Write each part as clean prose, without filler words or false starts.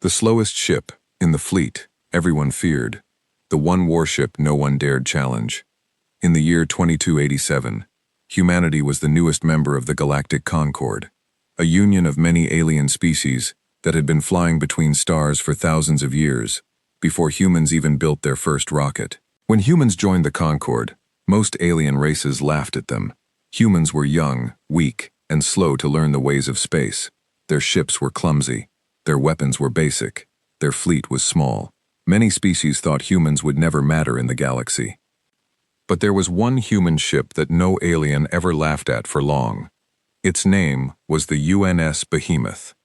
The slowest ship in the fleet everyone feared, the one warship no one dared challenge. In the year 2287, humanity was the newest member of the Galactic Concord, a union of many alien species that had been flying between stars for thousands of years, before humans even built their first rocket. When humans joined the Concord, most alien races laughed at them. Humans were young, weak, and slow to learn the ways of space. Their ships were clumsy. Their weapons were basic. Their fleet was small. Many species thought humans would never matter in the galaxy. But there was one human ship that no alien ever laughed at for long. Its name was the UNS Behemoth.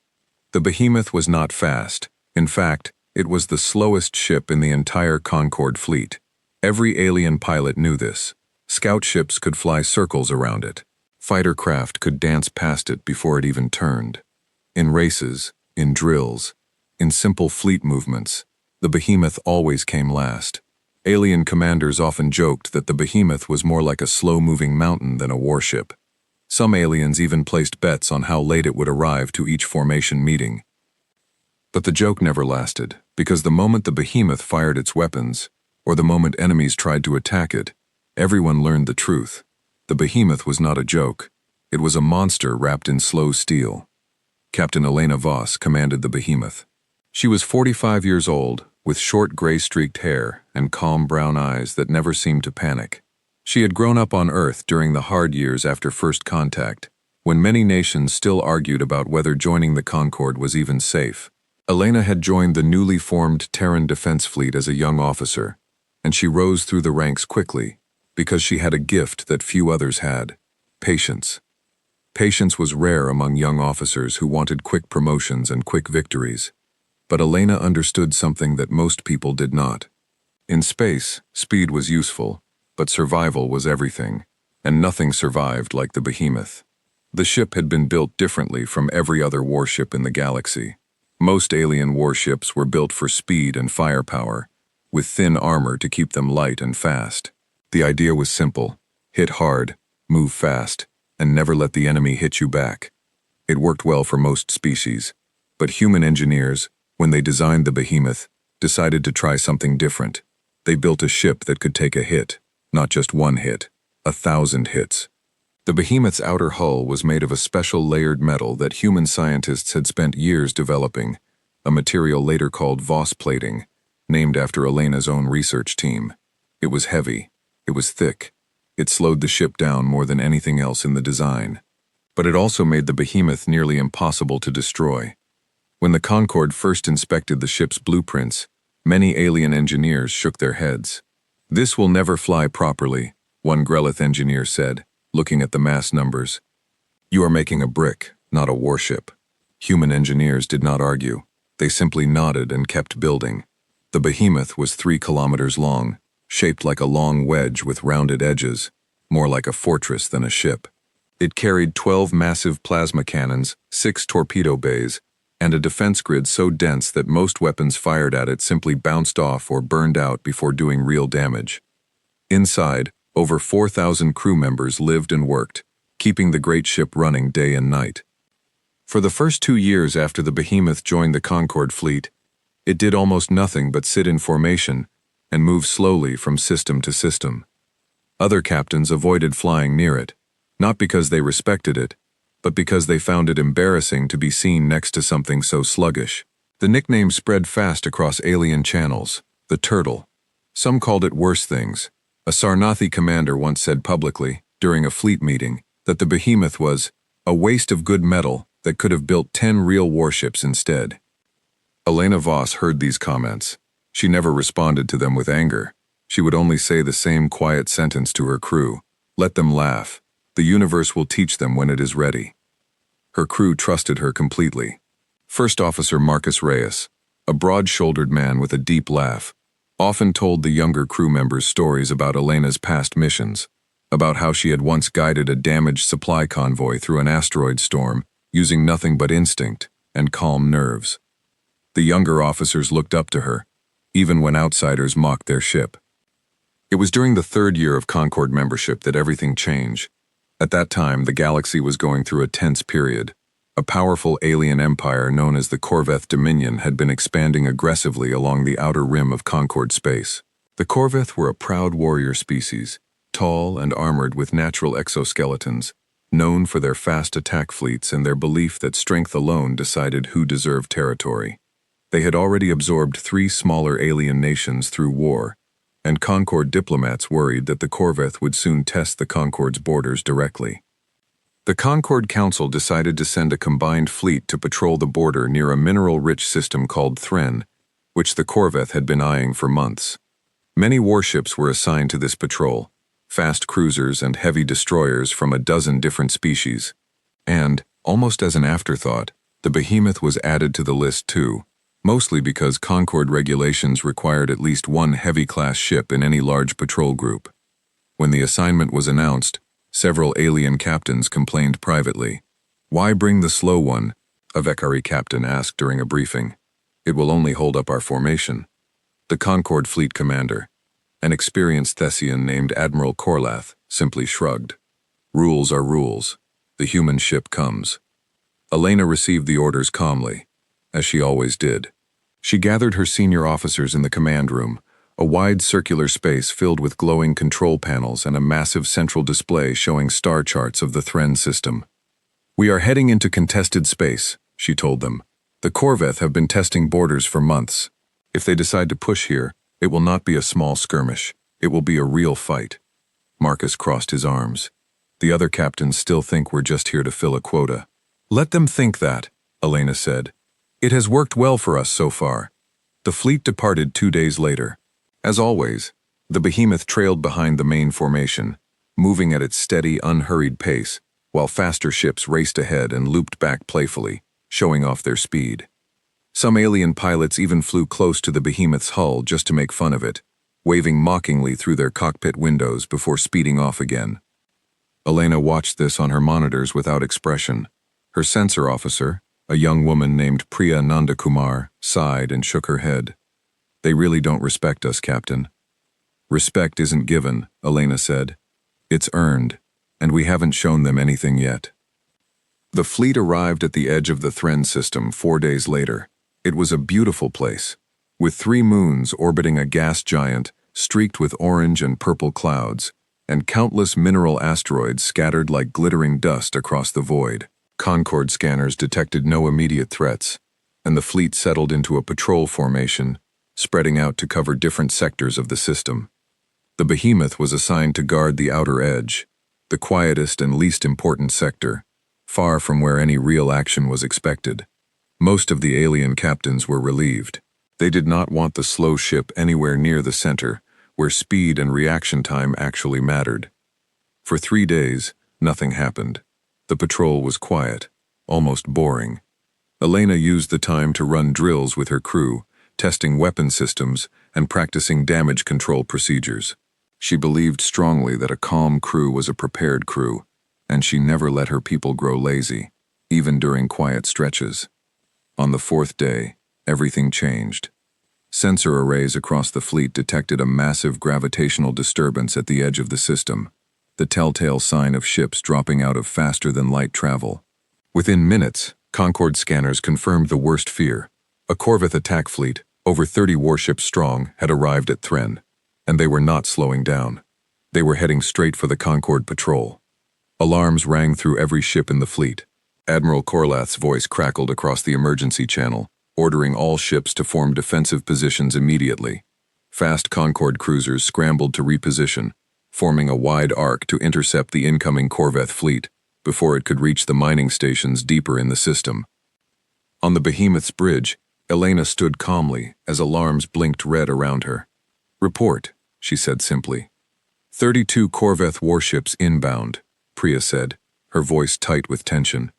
The Behemoth was not fast. In fact, it was the slowest ship in the entire Concord fleet. Every alien pilot knew this. Scout ships could fly circles around it. Fighter craft could dance past it before it even turned. In races, in drills, in simple fleet movements, the Behemoth always came last. Alien commanders often joked that the Behemoth was more like a slow-moving mountain than a warship. Some aliens even placed bets on how late it would arrive to each formation meeting. But the joke never lasted, because the moment the Behemoth fired its weapons, or the moment enemies tried to attack it, everyone learned the truth. The Behemoth was not a joke. It was a monster wrapped in slow steel. Captain Elena Voss commanded the Behemoth. She was 45 years old, with short gray-streaked hair and calm brown eyes that never seemed to panic. She had grown up on Earth during the hard years after first contact, when many nations still argued about whether joining the Concord was even safe. Elena had joined the newly formed Terran Defense Fleet as a young officer, and she rose through the ranks quickly because she had a gift that few others had: patience. Patience was rare among young officers who wanted quick promotions and quick victories. But Elena understood something that most people did not. In space, speed was useful, but survival was everything, and nothing survived like the Behemoth. The ship had been built differently from every other warship in the galaxy. Most alien warships were built for speed and firepower, with thin armor to keep them light and fast. The idea was simple: hit hard, move fast, and never let the enemy hit you back. It worked well for most species, but human engineers, when they designed the Behemoth, decided to try something different. They built a ship that could take a hit, not just one hit, 1,000 hits. The Behemoth's outer hull was made of a special layered metal that human scientists had spent years developing, a material later called Voss plating, named after Elena's own research team. It was heavy. It was thick. It slowed the ship down more than anything else in the design. But it also made the Behemoth nearly impossible to destroy. When the Concord first inspected the ship's blueprints, many alien engineers shook their heads. "This will never fly properly," one Grelith engineer said, looking at the mass numbers. "You are making a brick, not a warship." Human engineers did not argue. They simply nodded and kept building. The Behemoth was 3 kilometers long, shaped like a long wedge with rounded edges, more like a fortress than a ship. It carried 12 massive plasma cannons, 6 torpedo bays, and a defense grid so dense that most weapons fired at it simply bounced off or burned out before doing real damage. Inside, over 4,000 crew members lived and worked, keeping the great ship running day and night. For the first 2 years after the Behemoth joined the Concord fleet, it did almost nothing but sit in formation and move slowly from system to system. Other captains avoided flying near it, not because they respected it, but because they found it embarrassing to be seen next to something so sluggish. The nickname spread fast across alien channels: the Turtle. Some called it worse things. A Sarnathi commander once said publicly, during a fleet meeting, that the Behemoth was a waste of good metal that could have built 10 real warships instead. Elena Voss heard these comments. She never responded to them with anger. She would only say the same quiet sentence to her crew: "Let them laugh. The universe will teach them when it is ready." Her crew trusted her completely. First Officer Marcus Reyes, a broad-shouldered man with a deep laugh, often told the younger crew members stories about Elena's past missions, about how she had once guided a damaged supply convoy through an asteroid storm using nothing but instinct and calm nerves. The younger officers looked up to her, even when outsiders mocked their ship. It was during the 3rd year of Concord membership that everything changed. At that time, the galaxy was going through a tense period. A powerful alien empire known as the Corveth Dominion had been expanding aggressively along the outer rim of Concord space. The Corveth were a proud warrior species, tall and armored with natural exoskeletons, known for their fast attack fleets and their belief that strength alone decided who deserved territory. They had already absorbed 3 smaller alien nations through war, and Concord diplomats worried that the Corveth would soon test the Concord's borders directly. The Concord Council decided to send a combined fleet to patrol the border near a mineral-rich system called Thren, which the Corveth had been eyeing for months. Many warships were assigned to this patrol, fast cruisers and heavy destroyers from a dozen different species. And, almost as an afterthought, the Behemoth was added to the list too, mostly because Concord regulations required at least 1 heavy-class ship in any large patrol group. When the assignment was announced, several alien captains complained privately. "Why bring the slow one?" a Vekari captain asked during a briefing. "It will only hold up our formation." The Concord fleet commander, an experienced Thessian named Admiral Korlath, simply shrugged. "Rules are rules. The human ship comes." Elena received the orders calmly, as she always did. She gathered her senior officers in the command room, a wide circular space filled with glowing control panels and a massive central display showing star charts of the Thren system. "We are heading into contested space," she told them. "The Corveth have been testing borders for months. If they decide to push here, it will not be a small skirmish. It will be a real fight." Marcus crossed his arms. "The other captains still think we're just here to fill a quota." "Let them think that," Elena said. "It has worked well for us so far." The fleet departed 2 days later. As always, the Behemoth trailed behind the main formation, moving at its steady, unhurried pace, while faster ships raced ahead and looped back playfully, showing off their speed. Some alien pilots even flew close to the Behemoth's hull just to make fun of it, waving mockingly through their cockpit windows before speeding off again. Elena watched this on her monitors without expression. Her sensor officer, a young woman named Priya Nandakumar, sighed and shook her head. "They really don't respect us, Captain." "Respect isn't given," Elena said. "It's earned, and we haven't shown them anything yet." The fleet arrived at the edge of the Thren system 4 days later. It was a beautiful place, with 3 moons orbiting a gas giant streaked with orange and purple clouds, and countless mineral asteroids scattered like glittering dust across the void. Concord scanners detected no immediate threats, and the fleet settled into a patrol formation, spreading out to cover different sectors of the system. The Behemoth was assigned to guard the outer edge, the quietest and least important sector, far from where any real action was expected. Most of the alien captains were relieved. They did not want the slow ship anywhere near the center, where speed and reaction time actually mattered. For 3 days, nothing happened. The patrol was quiet, almost boring. Elena used the time to run drills with her crew, testing weapon systems and practicing damage control procedures. She believed strongly that a calm crew was a prepared crew, and she never let her people grow lazy, even during quiet stretches. On the 4th day, everything changed. Sensor arrays across the fleet detected a massive gravitational disturbance at the edge of the system, the telltale sign of ships dropping out of faster-than-light travel. Within minutes, Concord scanners confirmed the worst fear. A Corveth attack fleet, over 30 warships strong, had arrived at Thren, and they were not slowing down. They were heading straight for the Concord patrol. Alarms rang through every ship in the fleet. Admiral Korlath's voice crackled across the emergency channel, ordering all ships to form defensive positions immediately. Fast Concord cruisers scrambled to reposition, forming a wide arc to intercept the incoming Corveth fleet before it could reach the mining stations deeper in the system. On the Behemoth's bridge, Elena stood calmly as alarms blinked red around her. "Report," she said simply. 32 Corveth warships inbound, Priya said, her voice tight with tension.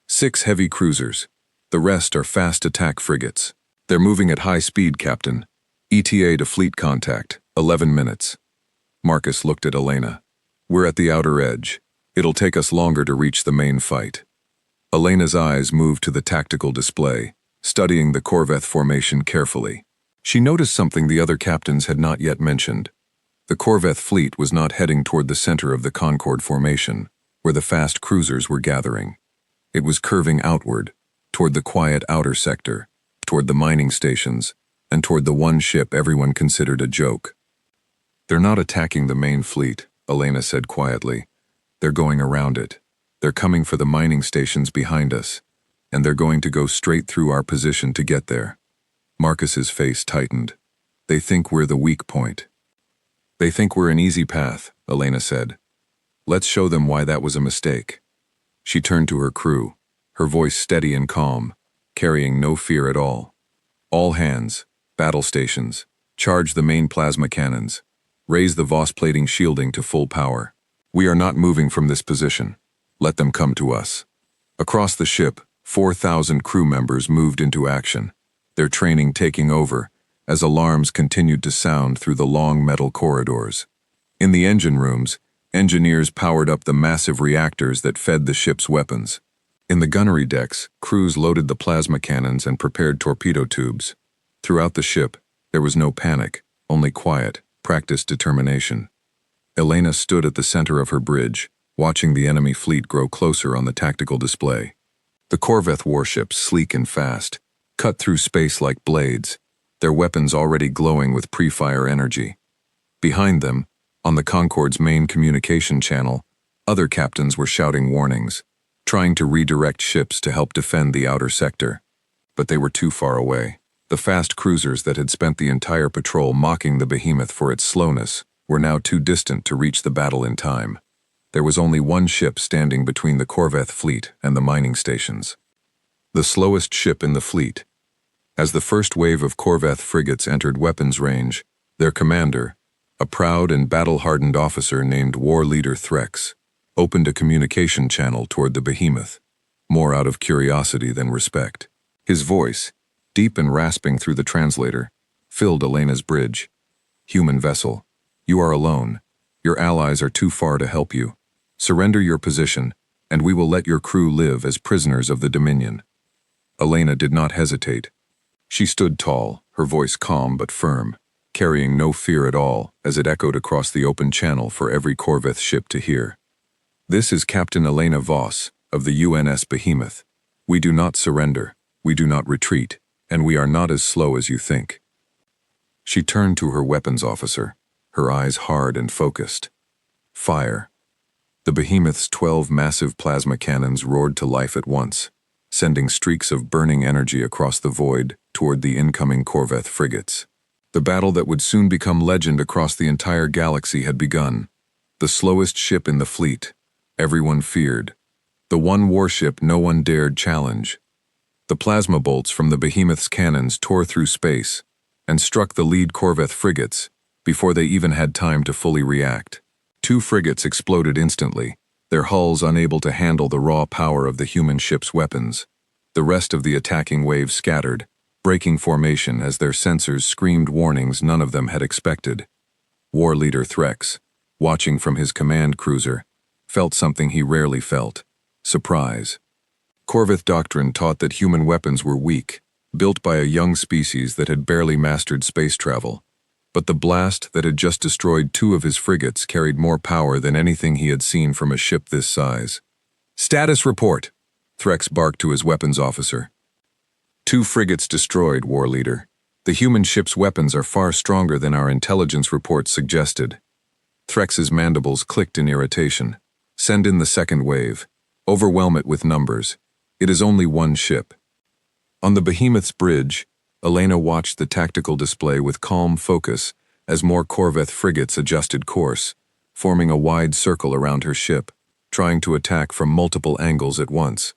6 heavy cruisers. The rest are fast attack frigates. They're moving at high speed, Captain. ETA to fleet contact, 11 minutes. Marcus looked at Elena. "We're at the outer edge. It'll take us longer to reach the main fight." Elena's eyes moved to the tactical display, studying the Corveth formation carefully. She noticed something the other captains had not yet mentioned. The Corveth fleet was not heading toward the center of the Concord formation, where the fast cruisers were gathering. It was curving outward, toward the quiet outer sector, toward the mining stations, and toward the one ship everyone considered a joke. "They're not attacking the main fleet," Elena said quietly. "They're going around it. They're coming for the mining stations behind us, and they're going to go straight through our position to get there." Marcus's face tightened. "They think we're the weak point." "They think we're an easy path," Elena said. "Let's show them why that was a mistake." She turned to her crew, her voice steady and calm, carrying no fear at all. "All hands, battle stations, charge the main plasma cannons. Raise the Voss plating shielding to full power. We are not moving from this position. Let them come to us." Across the ship, 4,000 crew members moved into action, their training taking over as alarms continued to sound through the long metal corridors. In the engine rooms, engineers powered up the massive reactors that fed the ship's weapons. In the gunnery decks, crews loaded the plasma cannons and prepared torpedo tubes. Throughout the ship, there was no panic, only quiet, practiced determination. Elena stood at the center of her bridge, watching the enemy fleet grow closer on the tactical display. The Corvette warships, sleek and fast, cut through space like blades, their weapons already glowing with pre-fire energy. Behind them, on the Concorde's main communication channel, other captains were shouting warnings, trying to redirect ships to help defend the outer sector. But they were too far away. The fast cruisers that had spent the entire patrol mocking the behemoth for its slowness were now too distant to reach the battle in time. There was only one ship standing between the Corvette fleet and the mining stations. The slowest ship in the fleet. As the first wave of Corvette frigates entered weapons range, their commander, a proud and battle-hardened officer named War Leader Threx, opened a communication channel toward the behemoth, more out of curiosity than respect. His voice, deep and rasping through the translator, filled Elena's bridge. "Human vessel, you are alone. Your allies are too far to help you. Surrender your position, and we will let your crew live as prisoners of the Dominion." Elena did not hesitate. She stood tall, her voice calm but firm, carrying no fear at all as it echoed across the open channel for every Corvette ship to hear. "This is Captain Elena Voss of the UNS Behemoth. We do not surrender, we do not retreat, and we are not as slow as you think." She turned to her weapons officer, her eyes hard and focused. "Fire." The Behemoth's 12 massive plasma cannons roared to life at once, sending streaks of burning energy across the void toward the incoming Corvette frigates. The battle that would soon become legend across the entire galaxy had begun. The slowest ship in the fleet, everyone feared. The one warship no one dared challenge. The plasma bolts from the Behemoth's cannons tore through space and struck the lead Corvette frigates before they even had time to fully react. 2 frigates exploded instantly, their hulls unable to handle the raw power of the human ship's weapons. The rest of the attacking wave scattered, breaking formation as their sensors screamed warnings none of them had expected. War Leader Threx, watching from his command cruiser, felt something he rarely felt: surprise. Corvette doctrine taught that human weapons were weak, built by a young species that had barely mastered space travel. But the blast that had just destroyed 2 of his frigates carried more power than anything he had seen from a ship this size. "Status report," Threx barked to his weapons officer. 2 frigates destroyed, War Leader. The human ship's weapons are far stronger than our intelligence reports suggested. Threx's mandibles clicked in irritation. "Send in the second wave. Overwhelm it with numbers. It is only one ship." On the Behemoth's bridge, Elena watched the tactical display with calm focus as more Corvette frigates adjusted course, forming a wide circle around her ship, trying to attack from multiple angles at once.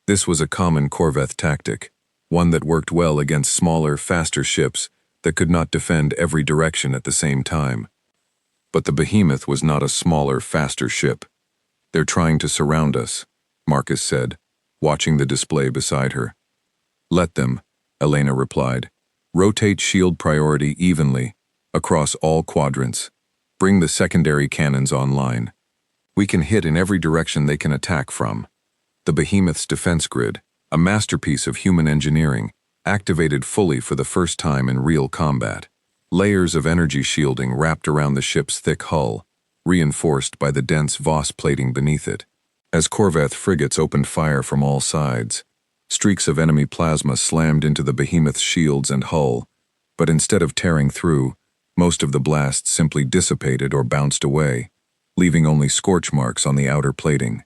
This was a common Corvette tactic, one that worked well against smaller, faster ships that could not defend every direction at the same time. But the Behemoth was not a smaller, faster ship. "They're trying to surround us," Marcus said, watching the display beside her. "Let them," Elena replied. "Rotate shield priority evenly, across all quadrants. Bring the secondary cannons online. We can hit in every direction they can attack from." The Behemoth's defense grid, a masterpiece of human engineering, activated fully for the first time in real combat. Layers of energy shielding wrapped around the ship's thick hull, reinforced by the dense Voss plating beneath it. As Corvette frigates opened fire from all sides, streaks of enemy plasma slammed into the behemoth's shields and hull, but instead of tearing through, most of the blasts simply dissipated or bounced away, leaving only scorch marks on the outer plating.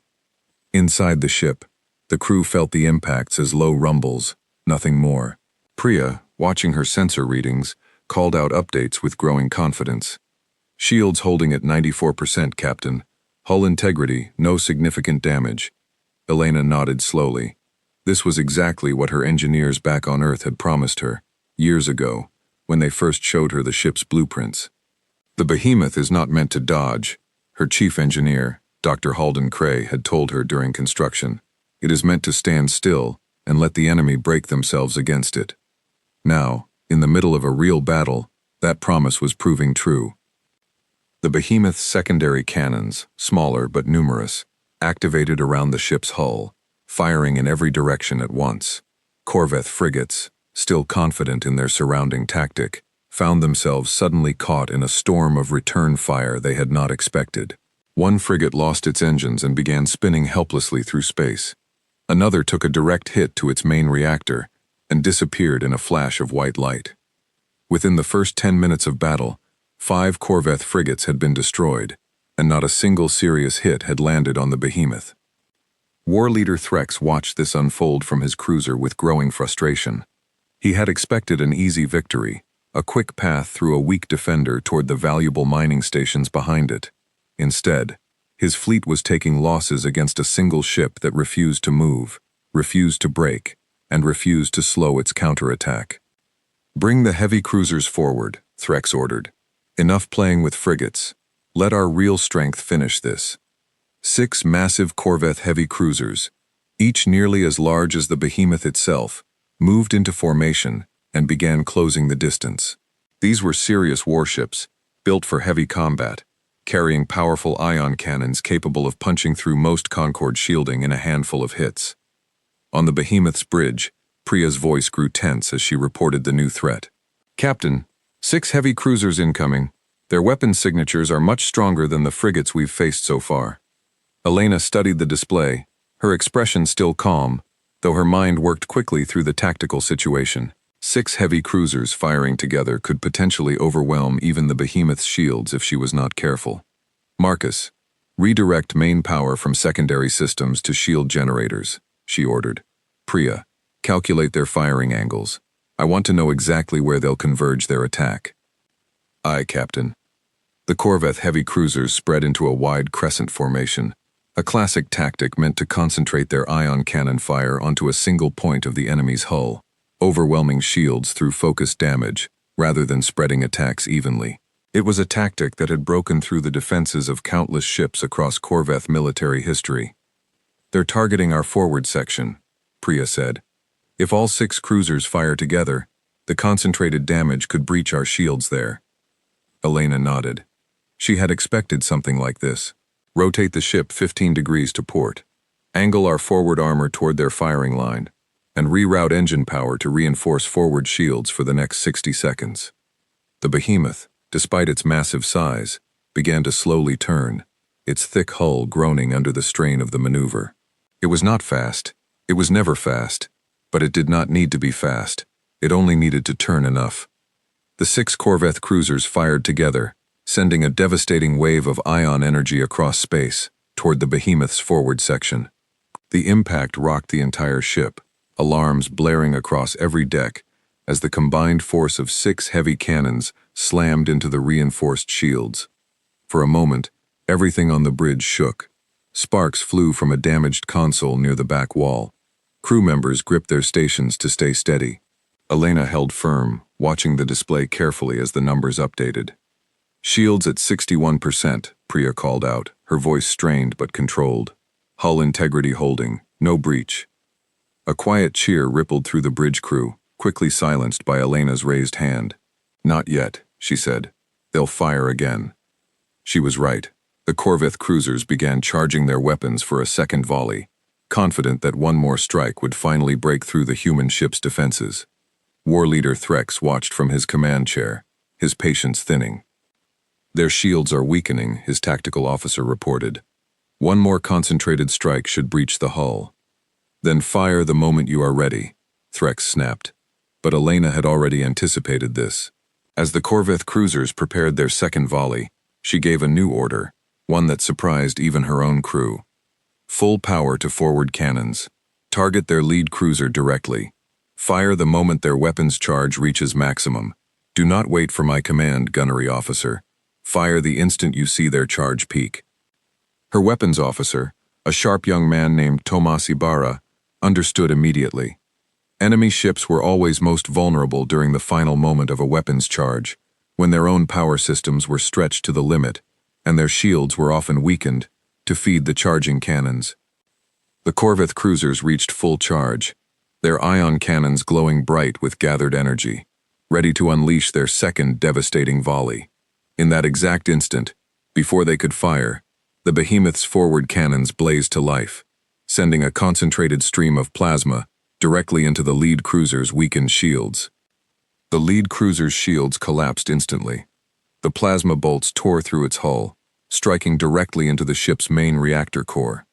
Inside the ship, the crew felt the impacts as low rumbles, nothing more. Priya, watching her sensor readings, called out updates with growing confidence. Shields holding at 94%, Captain. Hull integrity, no significant damage. Elena nodded slowly. This was exactly what her engineers back on Earth had promised her, years ago, when they first showed her the ship's blueprints. The behemoth is not meant to dodge, her chief engineer, Dr. Halden Cray, had told her during construction. It is meant to stand still and let the enemy break themselves against it. Now, in the middle of a real battle, that promise was proving true. The behemoth's secondary cannons, smaller but numerous, activated around the ship's hull, firing in every direction at once. Corvette frigates, still confident in their surrounding tactic, found themselves suddenly caught in a storm of return fire they had not expected. One frigate lost its engines and began spinning helplessly through space. Another took a direct hit to its main reactor and disappeared in a flash of white light. Within the first 10 minutes of battle, 5 Corvette frigates had been destroyed, and not a single serious hit had landed on the behemoth. War leader Threx watched this unfold from his cruiser with growing frustration. He had expected an easy victory, a quick path through a weak defender toward the valuable mining stations behind it. Instead, his fleet was taking losses against a single ship that refused to move, refused to brake, and refused to slow its counterattack. "Bring the heavy cruisers forward," Threx ordered. "Enough playing with frigates. Let our real strength finish this." 6 massive Corvette heavy cruisers, each nearly as large as the behemoth itself, moved into formation and began closing the distance. These were serious warships, built for heavy combat, carrying powerful ion cannons capable of punching through most Concorde shielding in a handful of hits. On the behemoth's bridge, Priya's voice grew tense as she reported the new threat. "Captain, 6 heavy cruisers incoming. Their weapon signatures are much stronger than the frigates we've faced so far." Elena studied the display, her expression still calm, though her mind worked quickly through the tactical situation. 6 heavy cruisers firing together could potentially overwhelm even the behemoth's shields if she was not careful. "Marcus, redirect main power from secondary systems to shield generators," she ordered. "Priya, calculate their firing angles. I want to know exactly where they'll converge their attack." "Aye, Captain." The Corvette heavy cruisers spread into a wide crescent formation, a classic tactic meant to concentrate their ion cannon fire onto a single point of the enemy's hull, overwhelming shields through focused damage, rather than spreading attacks evenly. It was a tactic that had broken through the defenses of countless ships across Corvette military history. "They're targeting our forward section," Priya said. "If all 6 cruisers fire together, the concentrated damage could breach our shields there." Elena nodded. She had expected something like this. "Rotate the ship 15 degrees to port. Angle our forward armor toward their firing line, and reroute engine power to reinforce forward shields for the next 60 seconds. The behemoth, despite its massive size, began to slowly turn, its thick hull groaning under the strain of the maneuver. It was not fast. It was never fast. But it did not need to be fast. It only needed to turn enough. The 6 Corvette cruisers fired together, sending a devastating wave of ion energy across space toward the behemoth's forward section. The impact rocked the entire ship, alarms blaring across every deck as the combined force of 6 heavy cannons slammed into the reinforced shields. For a moment, everything on the bridge shook. Sparks flew from a damaged console near the back wall. Crew members gripped their stations to stay steady. Elena held firm, watching the display carefully as the numbers updated. "Shields at 61%, Priya called out, her voice strained but controlled. "Hull integrity holding, no breach." A quiet cheer rippled through the bridge crew, quickly silenced by Elena's raised hand. "Not yet," she said. "They'll fire again." She was right. The Corvette cruisers began charging their weapons for a second volley, confident that one more strike would finally break through the human ship's defenses. War leader Threx watched from his command chair, his patience thinning. "Their shields are weakening," his tactical officer reported. One more concentrated strike should breach the hull. Then fire the moment you are ready, Threx snapped. But Elena had already anticipated this. As the Corvette cruisers prepared their second volley, she gave a new order, one that surprised even her own crew. Full power to forward cannons. Target their lead cruiser directly. Fire the moment their weapons charge reaches maximum. Do not wait for my command, gunnery officer. Fire the instant you see their charge peak. Her weapons officer, a sharp young man named Tomas Ibarra, understood immediately. Enemy ships were always most vulnerable during the final moment of a weapons charge, when their own power systems were stretched to the limit, and their shields were often weakened to feed the charging cannons. The Corvette cruisers reached full charge, their ion cannons glowing bright with gathered energy, ready to unleash their second devastating volley. In that exact instant, before they could fire, the behemoth's forward cannons blazed to life, sending a concentrated stream of plasma directly into the lead cruiser's weakened shields. The lead cruiser's shields collapsed instantly. The plasma bolts tore through its hull, striking directly into the ship's main reactor core.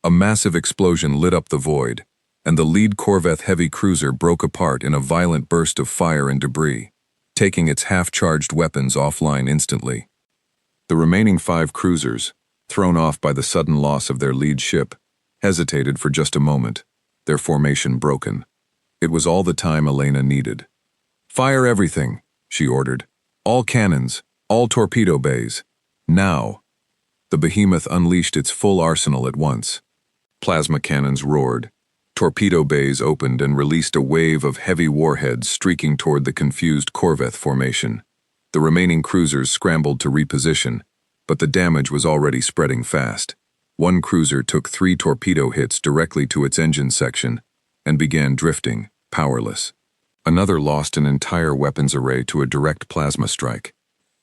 A massive explosion lit up the void, and the lead Corvette heavy cruiser broke apart in a violent burst of fire and debris, taking its half-charged weapons offline instantly. The remaining 5 cruisers, thrown off by the sudden loss of their lead ship, hesitated for just a moment, their formation broken. It was all the time Elena needed. "Fire everything," she ordered. "All cannons, all torpedo bays. Now." The behemoth unleashed its full arsenal at once. Plasma cannons roared. Torpedo bays opened and released a wave of heavy warheads streaking toward the confused Corvette formation. The remaining cruisers scrambled to reposition, but the damage was already spreading fast. One cruiser took 3 torpedo hits directly to its engine section and began drifting, powerless. Another lost an entire weapons array to a direct plasma strike.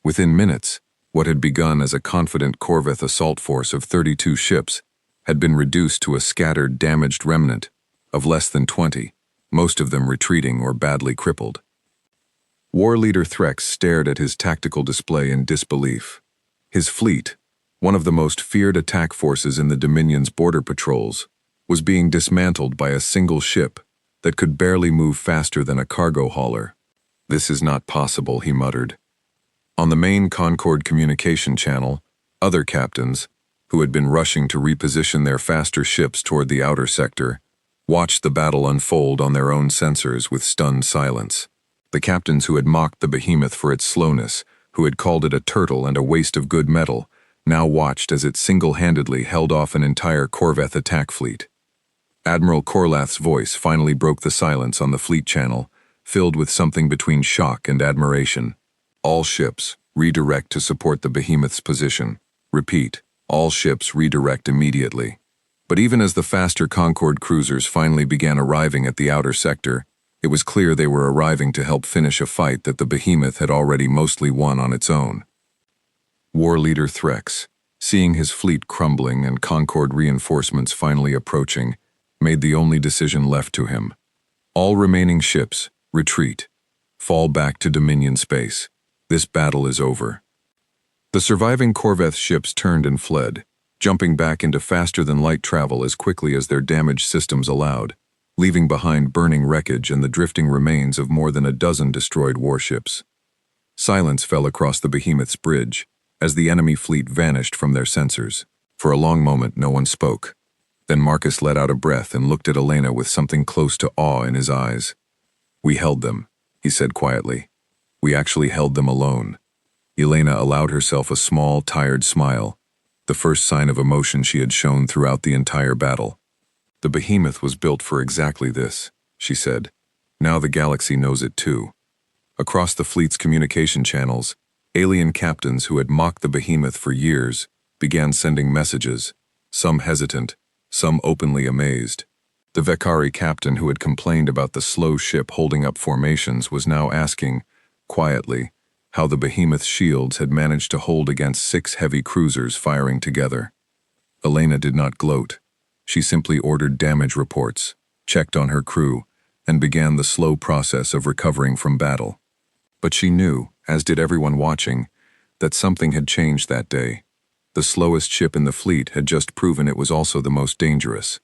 Within minutes, what had begun as a confident Corvette assault force of 32 ships had been reduced to a scattered, damaged remnant of less than 20, most of them retreating or badly crippled. War leader Threx stared at his tactical display in disbelief. His fleet, one of the most feared attack forces in the Dominion's border patrols, was being dismantled by a single ship that could barely move faster than a cargo hauler. "This is not possible," he muttered. On the main Concord communication channel, other captains, who had been rushing to reposition their faster ships toward the outer sector, watched the battle unfold on their own sensors with stunned silence. The captains who had mocked the behemoth for its slowness, who had called it a turtle and a waste of good metal, now watched as it single-handedly held off an entire Corvette attack fleet. Admiral Korlath's voice finally broke the silence on the fleet channel, filled with something between shock and admiration. "All ships, redirect to support the behemoth's position. Repeat, all ships redirect immediately." But even as the faster Concord cruisers finally began arriving at the outer sector, it was clear they were arriving to help finish a fight that the behemoth had already mostly won on its own. War leader Threx, seeing his fleet crumbling and Concord reinforcements finally approaching, made the only decision left to him. "All remaining ships, retreat. Fall back to Dominion space. This battle is over." The surviving Corvette ships turned and fled, jumping back into faster-than-light travel as quickly as their damaged systems allowed, leaving behind burning wreckage and the drifting remains of more than a dozen destroyed warships. Silence fell across the behemoth's bridge as the enemy fleet vanished from their sensors. For a long moment, no one spoke. Then Marcus let out a breath and looked at Elena with something close to awe in his eyes. "We held them," he said quietly. "We actually held them alone." Elena allowed herself a small, tired smile, the first sign of emotion she had shown throughout the entire battle. "The behemoth was built for exactly this," she said. "Now the galaxy knows it too." Across the fleet's communication channels, alien captains who had mocked the behemoth for years began sending messages, some hesitant, some openly amazed. The Vekari captain who had complained about the slow ship holding up formations was now asking, quietly, how the behemoth's shields had managed to hold against 6 heavy cruisers firing together. Elena did not gloat. She simply ordered damage reports, checked on her crew, and began the slow process of recovering from battle. But she knew, as did everyone watching, that something had changed that day. The slowest ship in the fleet had just proven it was also the most dangerous.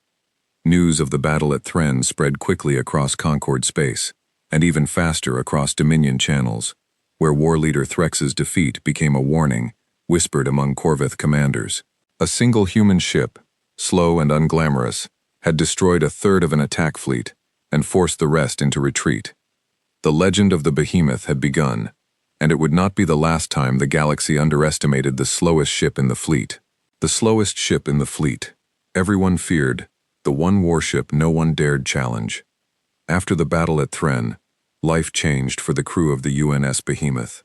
News of the battle at Thren spread quickly across Concord space, and even faster across Dominion channels, where war leader Threx's defeat became a warning, whispered among Corveth commanders. A single human ship, slow and unglamorous, had destroyed a third of an attack fleet and forced the rest into retreat. The legend of the behemoth had begun, and it would not be the last time the galaxy underestimated the slowest ship in the fleet. The slowest ship in the fleet. Everyone feared, the one warship no one dared challenge. After the battle at Thren, life changed for the crew of the UNS Behemoth.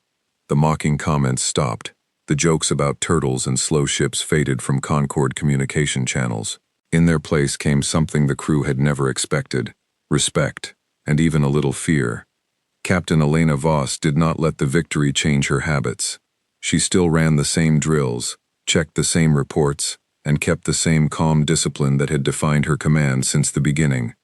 The mocking comments stopped. The jokes about turtles and slow ships faded from Concord communication channels. In their place came something the crew had never expected: respect, and even a little fear. Captain Elena Voss did not let the victory change her habits. She still ran the same drills, checked the same reports, and kept the same calm discipline that had defined her command since the beginning.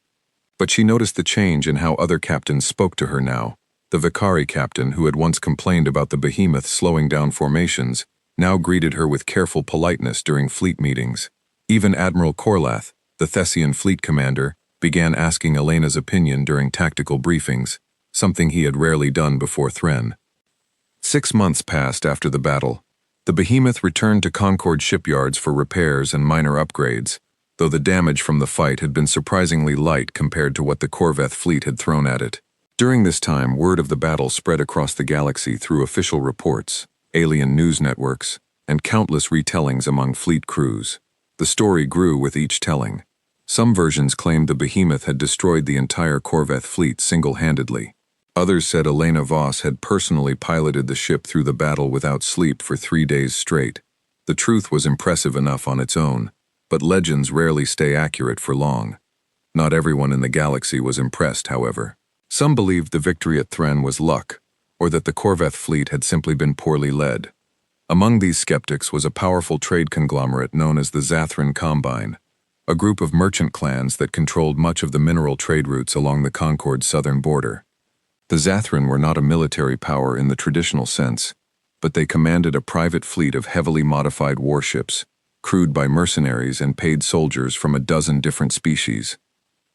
But she noticed the change in how other captains spoke to her now. The Vicari captain, who had once complained about the behemoth slowing down formations, now greeted her with careful politeness during fleet meetings. Even Admiral Korlath, the Thessian fleet commander, began asking Elena's opinion during tactical briefings, something he had rarely done before Thren. 6 months passed after the battle. The behemoth returned to Concord shipyards for repairs and minor upgrades, though the damage from the fight had been surprisingly light compared to what the Corveth fleet had thrown at it. During this time, word of the battle spread across the galaxy through official reports, alien news networks, and countless retellings among fleet crews. The story grew with each telling. Some versions claimed the behemoth had destroyed the entire Corveth fleet single-handedly. Others said Elena Voss had personally piloted the ship through the battle without sleep for 3 days straight. The truth was impressive enough on its own, but legends rarely stay accurate for long. Not everyone in the galaxy was impressed, however. Some believed the victory at Thren was luck, or that the Corveth fleet had simply been poorly led. Among these skeptics was a powerful trade conglomerate known as the Zathran Combine, a group of merchant clans that controlled much of the mineral trade routes along the Concord southern border. The Zathran were not a military power in the traditional sense, but they commanded a private fleet of heavily modified warships, crewed by mercenaries and paid soldiers from a dozen different species.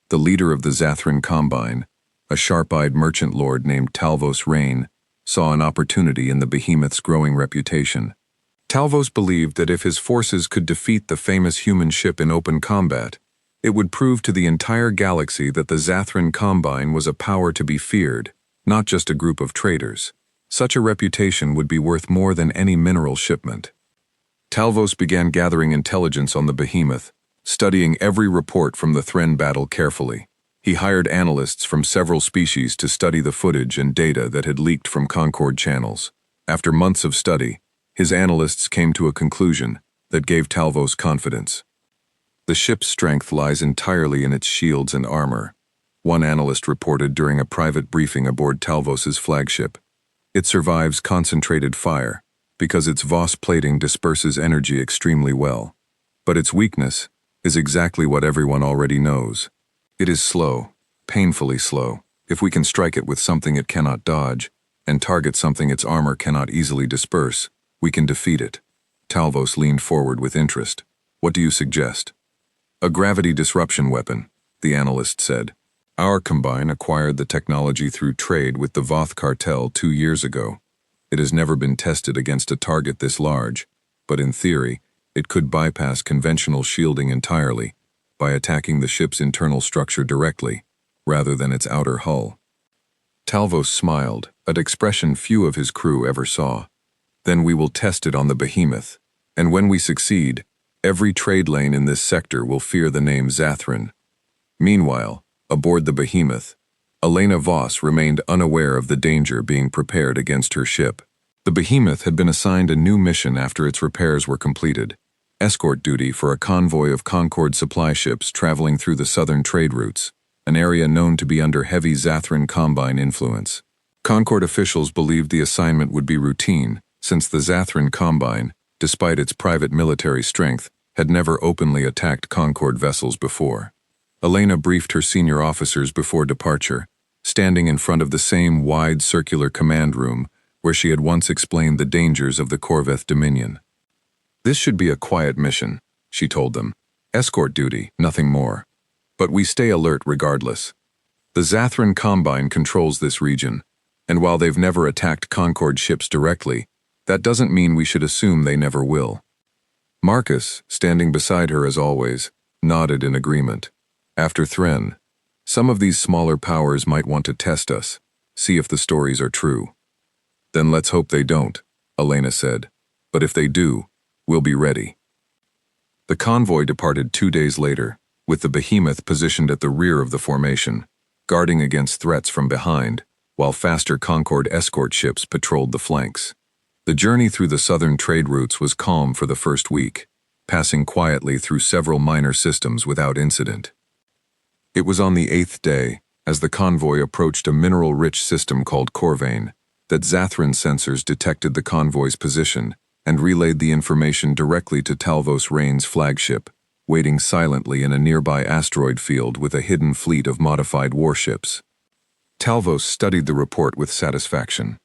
The leader of the Zathran Combine, a sharp-eyed merchant lord named Talvos Rain, saw an opportunity in the behemoth's growing reputation. Talvos believed that if his forces could defeat the famous human ship in open combat, it would prove to the entire galaxy that the Zathran Combine was a power to be feared, not just a group of traders. Such a reputation would be worth more than any mineral shipment. Talvos began gathering intelligence on the behemoth, studying every report from the Thren battle carefully. He hired analysts from several species to study the footage and data that had leaked from Concord channels. After months of study, his analysts came to a conclusion that gave Talvos confidence. The ship's strength lies entirely in its shields and armor. One analyst reported during a private briefing aboard Talvos's flagship. It survives concentrated fire because its Voss plating disperses energy extremely well. But its weakness is exactly what everyone already knows. It is slow, painfully slow. If we can strike it with something it cannot dodge, and target something its armor cannot easily disperse, we can defeat it. Talvos leaned forward with interest. What do you suggest? A gravity disruption weapon, the analyst said. Our Combine acquired the technology through trade with the Voth cartel 2 years ago. It has never been tested against a target this large, but in theory, it could bypass conventional shielding entirely by attacking the ship's internal structure directly, rather than its outer hull. Talvos smiled, an expression few of his crew ever saw. Then we will test it on the behemoth, and when we succeed, every trade lane in this sector will fear the name Zathran. Meanwhile, aboard the behemoth, Elena Voss remained unaware of the danger being prepared against her ship. The behemoth had been assigned a new mission after its repairs were completed: escort duty for a convoy of Concord supply ships traveling through the southern trade routes, an area known to be under heavy Zathran Combine influence. Concord officials believed the assignment would be routine, since the Zathran Combine, despite its private military strength, had never openly attacked Concord vessels before. Elena briefed her senior officers before departure, standing in front of the same wide circular command room where she had once explained the dangers of the Corveth Dominion. This should be a quiet mission, she told them. Escort duty, nothing more. But we stay alert regardless. The Zathran Combine controls this region, and while they've never attacked Concord ships directly, that doesn't mean we should assume they never will. Marcus, standing beside her as always, nodded in agreement. After Thren, some of these smaller powers might want to test us, see if the stories are true. Then let's hope they don't, Elena said. But if they do, we'll be ready. The convoy departed 2 days later, with the behemoth positioned at the rear of the formation, guarding against threats from behind, while faster Concord escort ships patrolled the flanks. The journey through the southern trade routes was calm for the first week, passing quietly through several minor systems without incident. It was on the 8th day, as the convoy approached a mineral-rich system called Corvain, that Zathran sensors detected the convoy's position and relayed the information directly to Talvos Rain's flagship, waiting silently in a nearby asteroid field with a hidden fleet of modified warships. Talvos studied the report with satisfaction.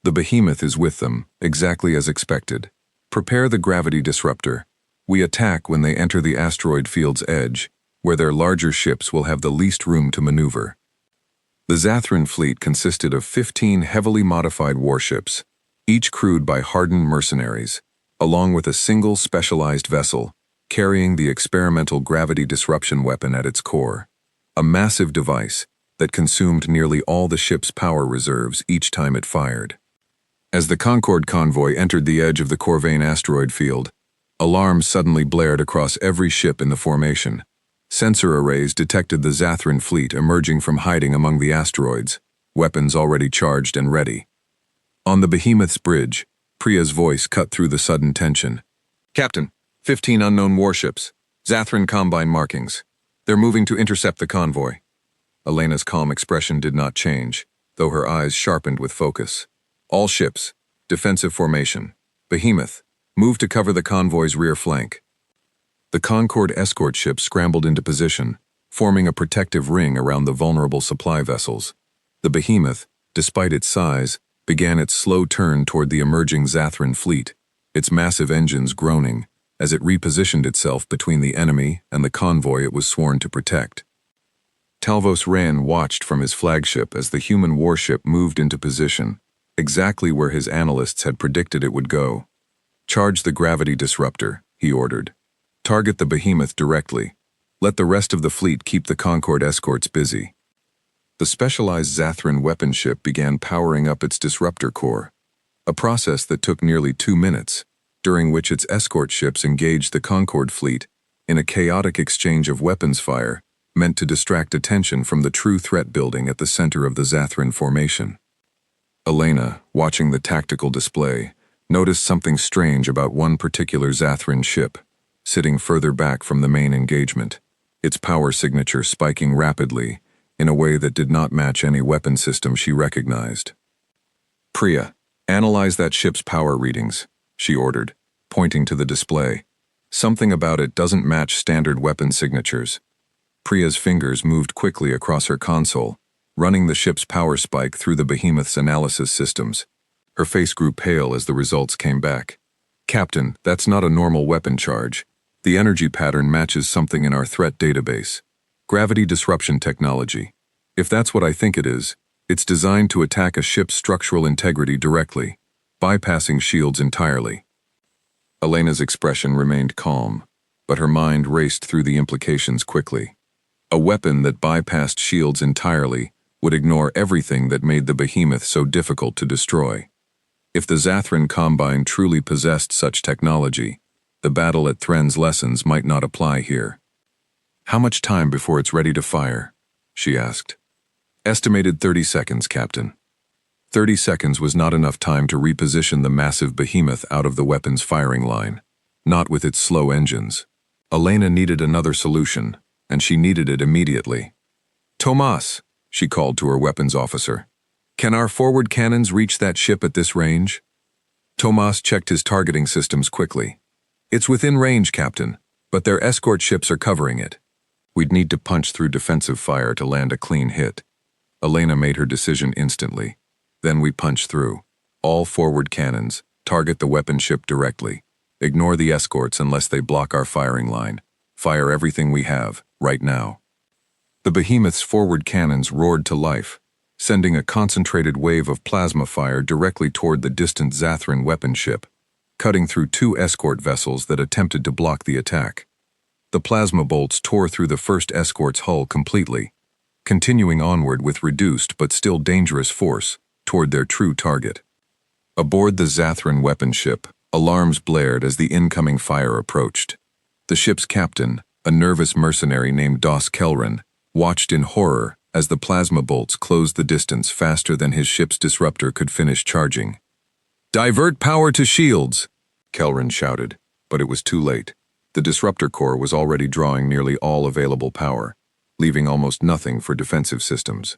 The behemoth is with them, exactly as expected. Prepare the gravity disruptor. We attack when they enter the asteroid field's edge, where their larger ships will have the least room to maneuver. The Zathran fleet consisted of 15 heavily modified warships, each crewed by hardened mercenaries, along with a single specialized vessel, carrying the experimental gravity disruption weapon at its core, a massive device that consumed nearly all the ship's power reserves each time it fired. As the Concord convoy entered the edge of the Corvain asteroid field, alarms suddenly blared across every ship in the formation. Sensor arrays detected the Zathran fleet emerging from hiding among the asteroids, weapons already charged and ready. On the behemoth's bridge, Priya's voice cut through the sudden tension. Captain, 15 unknown warships, Zathran Combine markings. They're moving to intercept the convoy. Elena's calm expression did not change, though her eyes sharpened with focus. All ships, defensive formation. Behemoth, move to cover the convoy's rear flank. The Concord escort ships scrambled into position, forming a protective ring around the vulnerable supply vessels. The behemoth, despite its size, began its slow turn toward the emerging Zathran fleet, its massive engines groaning as it repositioned itself between the enemy and the convoy it was sworn to protect. Talvos Rain watched from his flagship as the human warship moved into position, exactly where his analysts had predicted it would go. Charge the gravity disruptor, he ordered. Target the behemoth directly. Let the rest of the fleet keep the Concord escorts busy. The specialized Zathran weapon ship began powering up its disruptor core, a process that took nearly 2 minutes, during which its escort ships engaged the Concord fleet in a chaotic exchange of weapons fire meant to distract attention from the true threat building at the center of the Zathran formation. Elena, watching the tactical display, noticed something strange about one particular Zathran ship, sitting further back from the main engagement, its power signature spiking rapidly in a way that did not match any weapon system she recognized. Priya, analyze that ship's power readings, she ordered, pointing to the display. Something about it doesn't match standard weapon signatures. Priya's fingers moved quickly across her console, running the ship's power spike through the behemoth's analysis systems. Her face grew pale as the results came back. Captain, that's not a normal weapon charge. The energy pattern matches something in our threat database. Gravity disruption technology. If that's what I think it is, it's designed to attack a ship's structural integrity directly, bypassing shields entirely. Elena's expression remained calm, but her mind raced through the implications quickly. A weapon that bypassed shields entirely would ignore everything that made the behemoth so difficult to destroy. If the Zathran Combine truly possessed such technology, the battle at Thren's lessons might not apply here. How much time before it's ready to fire? She asked. Estimated 30 seconds, Captain. 30 seconds was not enough time to reposition the massive behemoth out of the weapon's firing line, not with its slow engines. Elena needed another solution, and she needed it immediately. Tomas, she called to her weapons officer. Can our forward cannons reach that ship at this range? Tomas checked his targeting systems quickly. It's within range, Captain, but their escort ships are covering it. We'd need to punch through defensive fire to land a clean hit. Elena made her decision instantly. Then we punch through. All forward cannons, target the weapon ship directly. Ignore the escorts unless they block our firing line. Fire everything we have, right now." The behemoth's forward cannons roared to life, sending a concentrated wave of plasma fire directly toward the distant Zathran weapon ship, cutting through two escort vessels that attempted to block the attack. The plasma bolts tore through the first escort's hull completely, continuing onward with reduced but still dangerous force toward their true target. Aboard the Zathran weapon ship, alarms blared as the incoming fire approached. The ship's captain, a nervous mercenary named Dos Kelran, watched in horror as the plasma bolts closed the distance faster than his ship's disruptor could finish charging. "Divert power to shields!" Kelran shouted, but it was too late. The disruptor core was already drawing nearly all available power, leaving almost nothing for defensive systems.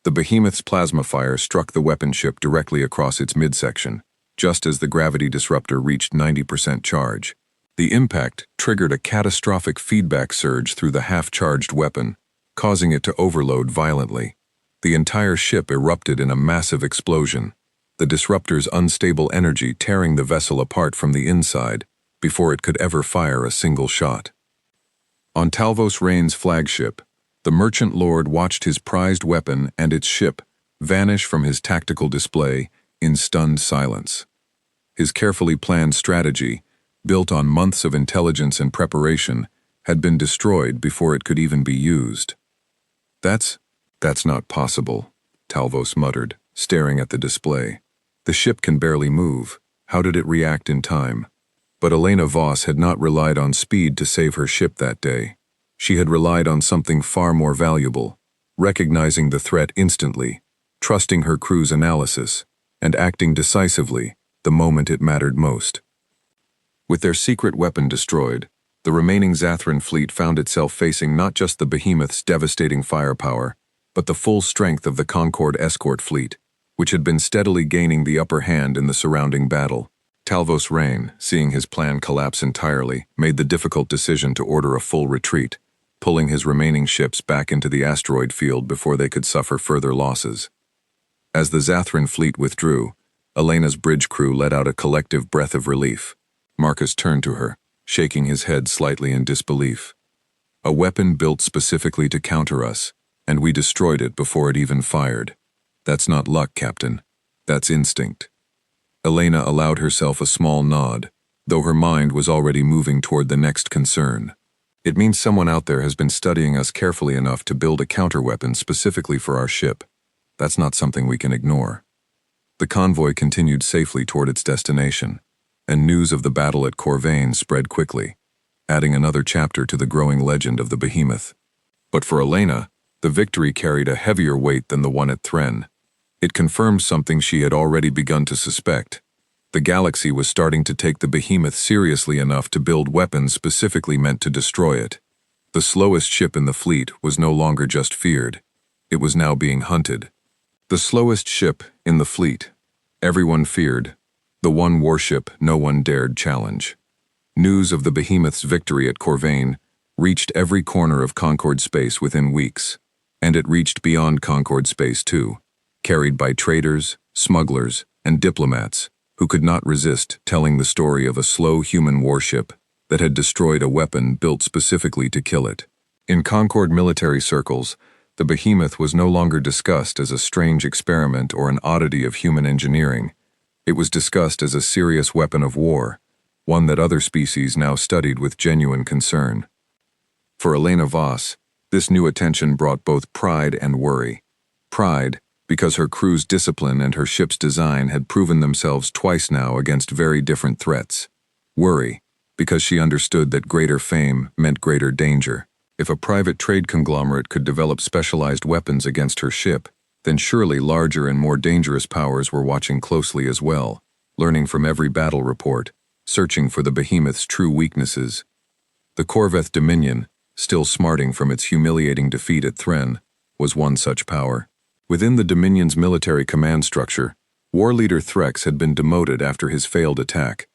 The behemoth's plasma fire struck the weapon ship directly across its midsection, just as the gravity disruptor reached 90% charge. The impact triggered a catastrophic feedback surge through the half-charged weapon, causing it to overload violently. The entire ship erupted in a massive explosion, the disruptor's unstable energy tearing the vessel apart from the inside before it could ever fire a single shot. On Talvos Rain's flagship, the merchant lord watched his prized weapon and its ship vanish from his tactical display in stunned silence. His carefully planned strategy, built on months of intelligence and preparation, had been destroyed before it could even be used. That's not possible," Talvos muttered, staring at the display. "The ship can barely move. How did it react in time?" But Elena Voss had not relied on speed to save her ship that day. She had relied on something far more valuable, recognizing the threat instantly, trusting her crew's analysis, and acting decisively the moment it mattered most. With their secret weapon destroyed, the remaining Zathran fleet found itself facing not just the behemoth's devastating firepower, but the full strength of the Concord escort fleet, which had been steadily gaining the upper hand in the surrounding battle. Talvos Rain, seeing his plan collapse entirely, made the difficult decision to order a full retreat, pulling his remaining ships back into the asteroid field before they could suffer further losses. As the Zathran fleet withdrew, Elena's bridge crew let out a collective breath of relief. Marcus turned to her, shaking his head slightly in disbelief. "A weapon built specifically to counter us, and we destroyed it before it even fired. That's not luck, Captain. That's instinct." Elena allowed herself a small nod, though her mind was already moving toward the next concern. "It means someone out there has been studying us carefully enough to build a counterweapon specifically for our ship. That's not something we can ignore." The convoy continued safely toward its destination, and news of the battle at Corvain spread quickly, adding another chapter to the growing legend of the behemoth. But for Elena, the victory carried a heavier weight than the one at Thren. It confirmed something she had already begun to suspect. The galaxy was starting to take the behemoth seriously enough to build weapons specifically meant to destroy it. The slowest ship in the fleet was no longer just feared. It was now being hunted. The slowest ship in the fleet. Everyone feared. The one warship no one dared challenge. News of the behemoth's victory at Corvain reached every corner of Concord space within weeks, and it reached beyond Concord space too, carried by traders, smugglers, and diplomats who could not resist telling the story of a slow human warship that had destroyed a weapon built specifically to kill it. In Concord military circles, the behemoth was no longer discussed as a strange experiment or an oddity of human engineering. It was discussed as a serious weapon of war, one that other species now studied with genuine concern. For Elena Voss, this new attention brought both pride and worry. Pride, because her crew's discipline and her ship's design had proven themselves twice now against very different threats. Worry, because she understood that greater fame meant greater danger. If a private trade conglomerate could develop specialized weapons against her ship, then surely larger and more dangerous powers were watching closely as well, learning from every battle report, searching for the behemoth's true weaknesses. The Corveth Dominion, still smarting from its humiliating defeat at Thren, was one such power. Within the Dominion's military command structure, war leader Threx had been demoted after his failed attack,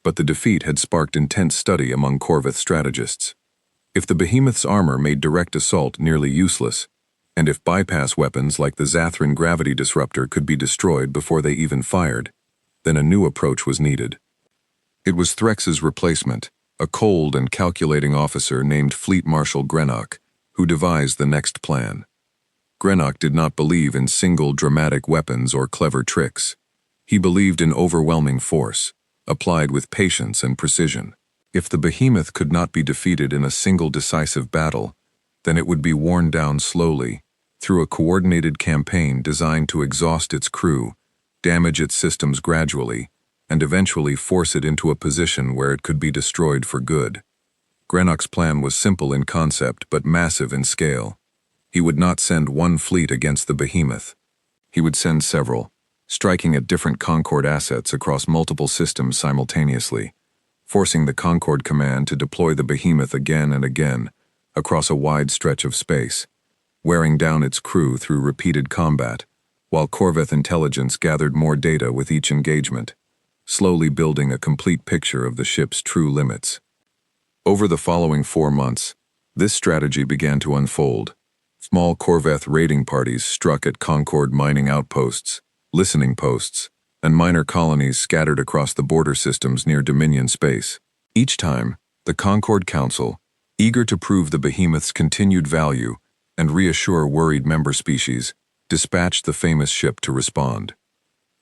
but the defeat had sparked intense study among Corveth strategists. If the behemoth's armor made direct assault nearly useless, and if bypass weapons like the Zathran gravity disruptor could be destroyed before they even fired, then a new approach was needed. It was Threx's replacement, a cold and calculating officer named Fleet Marshal Greenock, who devised the next plan. Greenock did not believe in single dramatic weapons or clever tricks. He believed in overwhelming force, applied with patience and precision. If the behemoth could not be defeated in a single decisive battle, then it would be worn down slowly, through a coordinated campaign designed to exhaust its crew, damage its systems gradually, and eventually force it into a position where it could be destroyed for good. Greenock's plan was simple in concept but massive in scale. He would not send one fleet against the behemoth. He would send several, striking at different Concord assets across multiple systems simultaneously, forcing the Concord Command to deploy the behemoth again and again across a wide stretch of space, wearing down its crew through repeated combat, while Corvette intelligence gathered more data with each engagement, slowly building a complete picture of the ship's true limits. Over the following 4 months, this strategy began to unfold. Small Corvette raiding parties struck at Concord mining outposts, listening posts, and minor colonies scattered across the border systems near Dominion space. Each time, the Concord Council, eager to prove the behemoth's continued value and reassure worried member species, dispatched the famous ship to respond.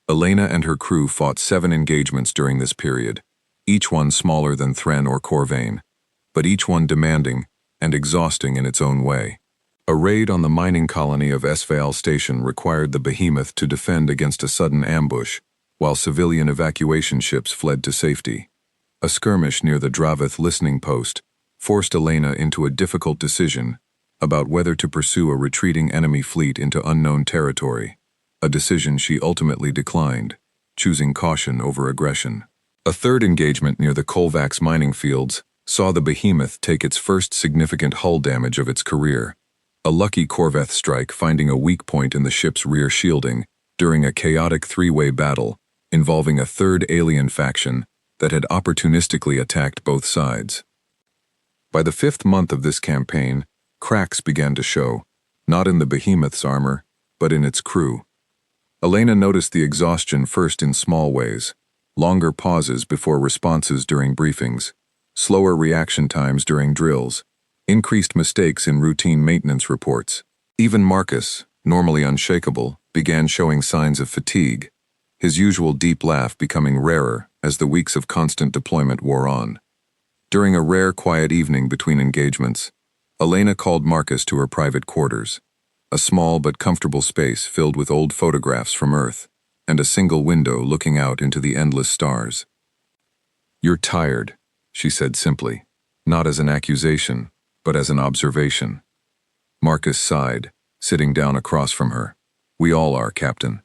Elena and her crew fought 7 engagements during this period, each one smaller than Thren or Corvain, but each one demanding and exhausting in its own way. A raid on the mining colony of Esvail Station required the behemoth to defend against a sudden ambush, while civilian evacuation ships fled to safety. A skirmish near the Dravith listening post forced Elena into a difficult decision about whether to pursue a retreating enemy fleet into unknown territory, a decision she ultimately declined, choosing caution over aggression. A third engagement near the Colvax mining fields saw the behemoth take its first significant hull damage of its career, a lucky Corvette strike finding a weak point in the ship's rear shielding during a chaotic 3-way battle involving a third alien faction that had opportunistically attacked both sides. By the 5th month of this campaign, cracks began to show, not in the behemoth's armor, but in its crew. Elena noticed the exhaustion first in small ways, longer pauses before responses during briefings, slower reaction times during drills, increased mistakes in routine maintenance reports. Even Marcus, normally unshakable, began showing signs of fatigue, his usual deep laugh becoming rarer as the weeks of constant deployment wore on. During a rare quiet evening between engagements, Elena called Marcus to her private quarters, a small but comfortable space filled with old photographs from Earth, and a single window looking out into the endless stars. "You're tired," she said simply, not as an accusation, but as an observation. Marcus sighed, sitting down across from her. "We all are, Captain.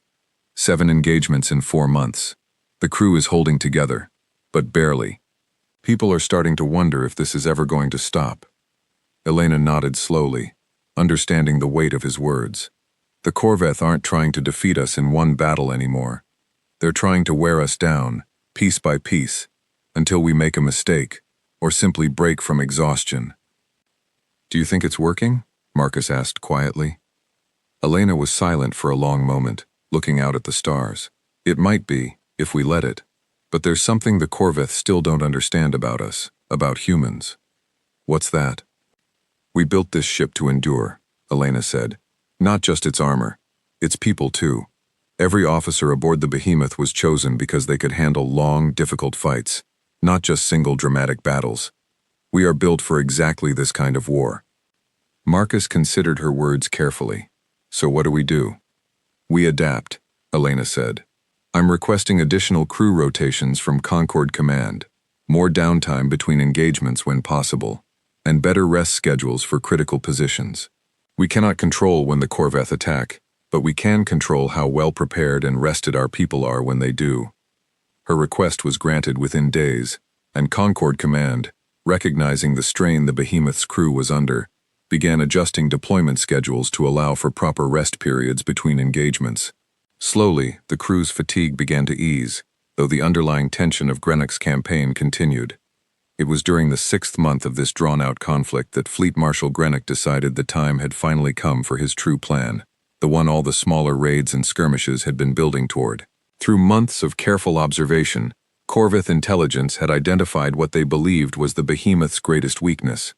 7 engagements in 4 months. The crew is holding together, but barely. People are starting to wonder if this is ever going to stop." Elena nodded slowly, understanding the weight of his words. "The Corvette aren't trying to defeat us in one battle anymore. They're trying to wear us down, piece by piece, until we make a mistake, or simply break from exhaustion." "Do you think it's working?" Marcus asked quietly. Elena was silent for a long moment, looking out at the stars. "It might be, if we let it. But there's something the Corvette still don't understand about us, about humans." "What's that?" "We built this ship to endure," Elena said. "Not just its armor, its people too. Every officer aboard the behemoth was chosen because they could handle long, difficult fights, not just single dramatic battles. We are built for exactly this kind of war." Marcus considered her words carefully. "So what do we do?" "We adapt," Elena said. "I'm requesting additional crew rotations from Concord Command, more downtime between engagements when possible, and better rest schedules for critical positions. We cannot control when the Corvette attack, but we can control how well prepared and rested our people are when they do." Her request was granted within days, and Concord Command, recognizing the strain the behemoth's crew was under, began adjusting deployment schedules to allow for proper rest periods between engagements. Slowly, the crew's fatigue began to ease, though the underlying tension of Greenock's campaign continued. It was during the 6th month of this drawn-out conflict that Fleet Marshal Greenock decided the time had finally come for his true plan, the one all the smaller raids and skirmishes had been building toward. Through months of careful observation, Corveth intelligence had identified what they believed was the behemoth's greatest weakness.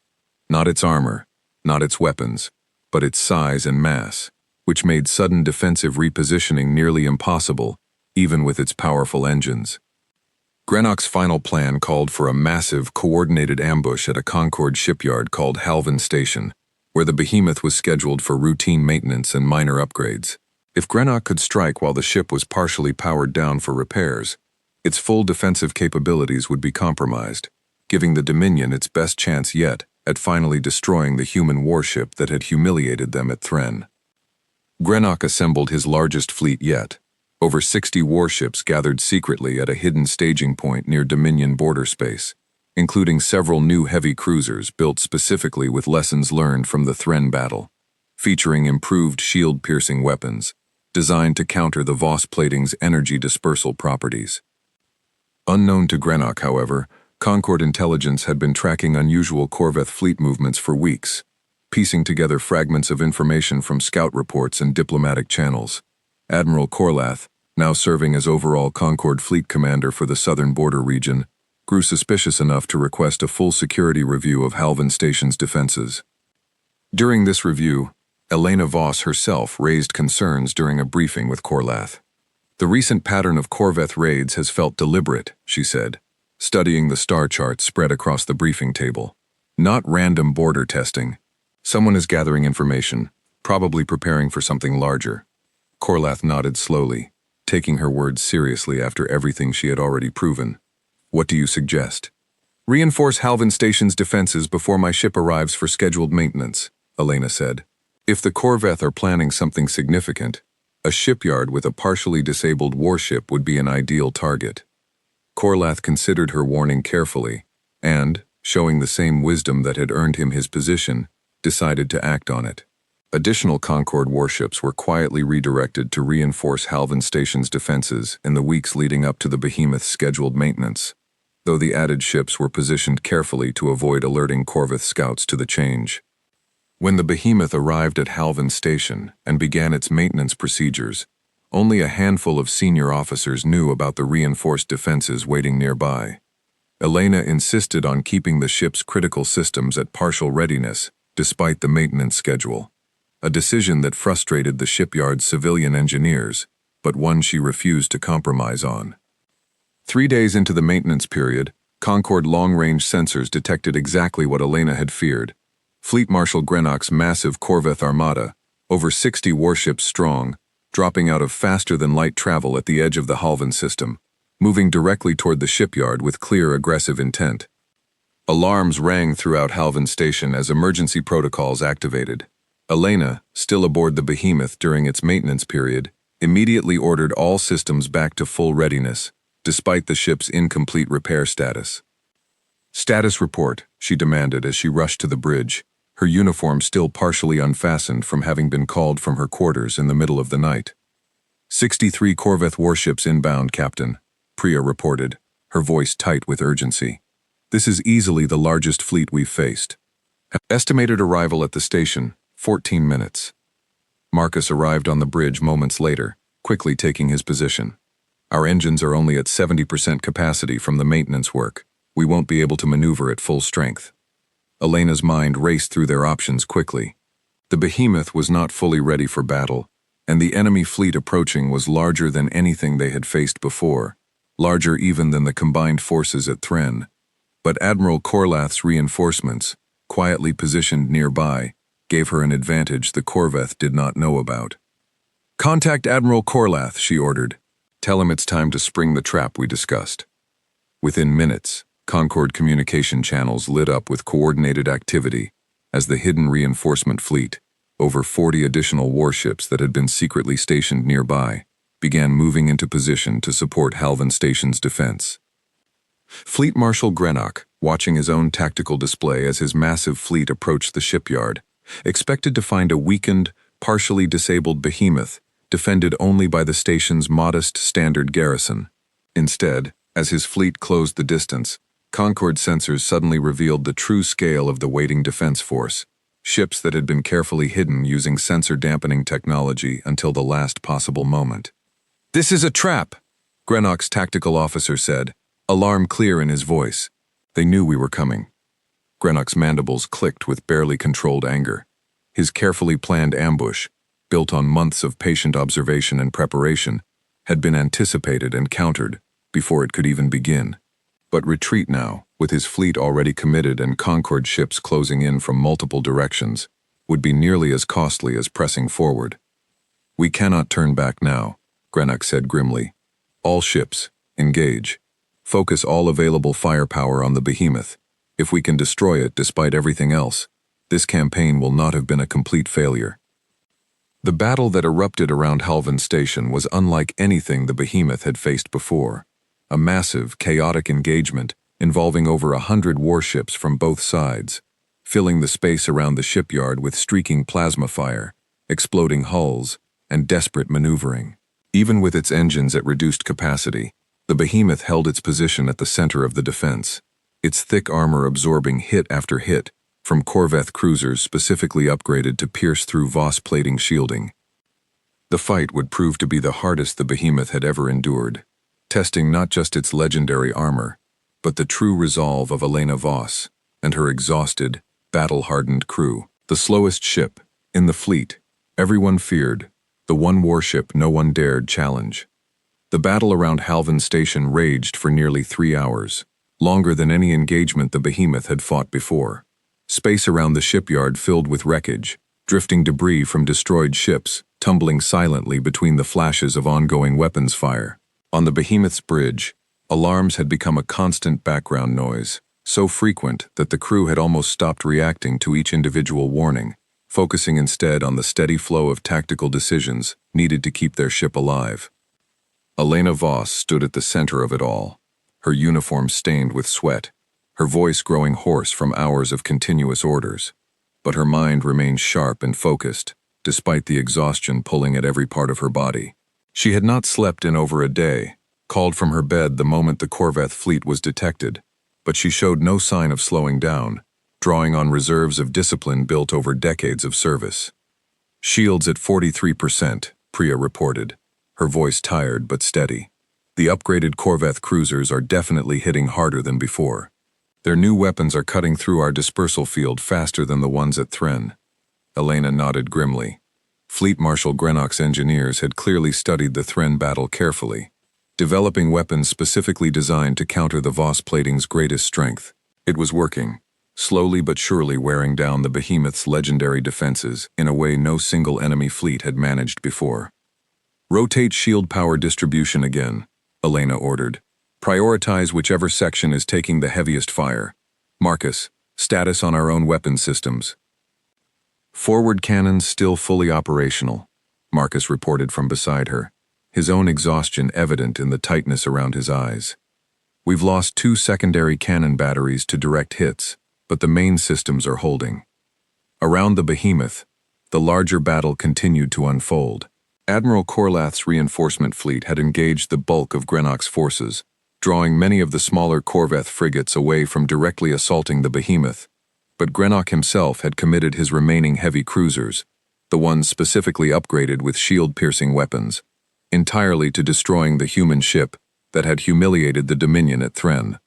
Not its armor, not its weapons, but its size and mass, which made sudden defensive repositioning nearly impossible, even with its powerful engines. Greenock's final plan called for a massive, coordinated ambush at a Concord shipyard called Halvan Station, where the behemoth was scheduled for routine maintenance and minor upgrades. If Greenock could strike while the ship was partially powered down for repairs, its full defensive capabilities would be compromised, giving the Dominion its best chance yet at finally destroying the human warship that had humiliated them at Thren. Greenock assembled his largest fleet yet. Over 60 warships gathered secretly at a hidden staging point near Dominion border space, including several new heavy cruisers built specifically with lessons learned from the Thren battle, featuring improved shield-piercing weapons, designed to counter the Voss plating's energy dispersal properties. Unknown to Greenock, however, Concord intelligence had been tracking unusual Corveth fleet movements for weeks, piecing together fragments of information from scout reports and diplomatic channels. Admiral Corlath, now serving as overall Concord fleet commander for the southern border region, grew suspicious enough to request a full security review of Halvan Station's defenses. During this review, Elena Voss herself raised concerns during a briefing with Corlath. The recent pattern of Corveth raids has felt deliberate, she said, studying the star chart spread across the briefing table. Not random border testing. Someone is gathering information, probably preparing for something larger. Corlath nodded slowly, taking her words seriously after everything she had already proven. What do you suggest? Reinforce Halvan Station's defenses before my ship arrives for scheduled maintenance, Elena said. If the Corveth are planning something significant, a shipyard with a partially disabled warship would be an ideal target. Corlath considered her warning carefully, and, showing the same wisdom that had earned him his position, decided to act on it. Additional Concord warships were quietly redirected to reinforce Halvan Station's defenses in the weeks leading up to the behemoth's scheduled maintenance, though the added ships were positioned carefully to avoid alerting Corveth scouts to the change. When the behemoth arrived at Halvan Station and began its maintenance procedures, only a handful of senior officers knew about the reinforced defenses waiting nearby. Elena insisted on keeping the ship's critical systems at partial readiness, despite the maintenance schedule. A decision that frustrated the shipyard's civilian engineers, but one she refused to compromise on. 3 days into the maintenance period, Concord long-range sensors detected exactly what Elena had feared. Fleet Marshal Greenock's massive Corveth armada, over 60 warships strong, dropping out of faster-than-light travel at the edge of the Halvan system, moving directly toward the shipyard with clear aggressive intent. Alarms rang throughout Halvan Station as emergency protocols activated. Elena, still aboard the behemoth during its maintenance period, immediately ordered all systems back to full readiness, despite the ship's incomplete repair status. Status report, she demanded as she rushed to the bridge, her uniform still partially unfastened from having been called from her quarters in the middle of the night. 63 Corveth warships inbound, Captain, Priya reported, her voice tight with urgency. This is easily the largest fleet we've faced. Estimated arrival at the station, 14 minutes. Marcus arrived on the bridge moments later, quickly taking his position. Our engines are only at 70% capacity from the maintenance work. We won't be able to maneuver at full strength. Elena's mind raced through their options quickly. The behemoth was not fully ready for battle, and the enemy fleet approaching was larger than anything they had faced before, larger even than the combined forces at Thren. But Admiral Corlath's reinforcements, quietly positioned nearby, gave her an advantage the Corveth did not know about. Contact Admiral Corlath, she ordered. Tell him it's time to spring the trap we discussed. Within minutes, Concord communication channels lit up with coordinated activity as the hidden reinforcement fleet, over 40 additional warships that had been secretly stationed nearby, began moving into position to support Halvan Station's defense. Fleet Marshal Greenock, watching his own tactical display as his massive fleet approached the shipyard, expected to find a weakened, partially disabled behemoth defended only by the station's modest standard garrison. Instead, as his fleet closed the distance, Concord sensors suddenly revealed the true scale of the waiting defense force, ships that had been carefully hidden using sensor-dampening technology until the last possible moment. "This is a trap," Greenock's tactical officer said, Alarm clear in his voice. They knew we were coming. Grenok's mandibles clicked with barely controlled anger. His carefully planned ambush, built on months of patient observation and preparation, had been anticipated and countered before it could even begin. But retreat now, with his fleet already committed and Concord ships closing in from multiple directions, would be nearly as costly as pressing forward. We cannot turn back now, Grenok said grimly. All ships, engage. Focus all available firepower on the behemoth. If we can destroy it despite everything else, this campaign will not have been a complete failure. The battle that erupted around Halvan Station was unlike anything the behemoth had faced before. A massive, chaotic engagement involving over 100 warships from both sides, filling the space around the shipyard with streaking plasma fire, exploding hulls, and desperate maneuvering. Even with its engines at reduced capacity, the behemoth held its position at the center of the defense, its thick armor absorbing hit after hit from Corvette cruisers specifically upgraded to pierce through Voss plating shielding. The fight would prove to be the hardest the behemoth had ever endured, testing not just its legendary armor, but the true resolve of Elena Voss and her exhausted, battle-hardened crew. The slowest ship in the fleet, everyone feared, the one warship no one dared challenge. The battle around Halvan Station raged for nearly 3 hours, longer than any engagement the behemoth had fought before. Space around the shipyard filled with wreckage, drifting debris from destroyed ships, tumbling silently between the flashes of ongoing weapons fire. On the behemoth's bridge, alarms had become a constant background noise, so frequent that the crew had almost stopped reacting to each individual warning, focusing instead on the steady flow of tactical decisions needed to keep their ship alive. Elena Voss stood at the center of it all, her uniform stained with sweat, her voice growing hoarse from hours of continuous orders. But her mind remained sharp and focused, despite the exhaustion pulling at every part of her body. She had not slept in over a day, called from her bed the moment the Corvette fleet was detected, but she showed no sign of slowing down, drawing on reserves of discipline built over decades of service. Shields at 43%, Priya reported, her voice tired but steady. The upgraded Corvette cruisers are definitely hitting harder than before. Their new weapons are cutting through our dispersal field faster than the ones at Thren. Elena nodded grimly. Fleet Marshal Grenok's engineers had clearly studied the Thren battle carefully, developing weapons specifically designed to counter the Voss plating's greatest strength. It was working, slowly but surely wearing down the behemoth's legendary defenses in a way no single enemy fleet had managed before. Rotate shield power distribution again, Elena ordered. Prioritize whichever section is taking the heaviest fire. Marcus, status on our own weapon systems. Forward cannons still fully operational, Marcus reported from beside her, his own exhaustion evident in the tightness around his eyes. We've lost 2 secondary cannon batteries to direct hits, but the main systems are holding. Around the behemoth, the larger battle continued to unfold. Admiral Korlath's reinforcement fleet had engaged the bulk of Grenok's forces, drawing many of the smaller Corvette frigates away from directly assaulting the behemoth. But Grenok himself had committed his remaining heavy cruisers, the ones specifically upgraded with shield-piercing weapons, entirely to destroying the human ship that had humiliated the Dominion at Thren.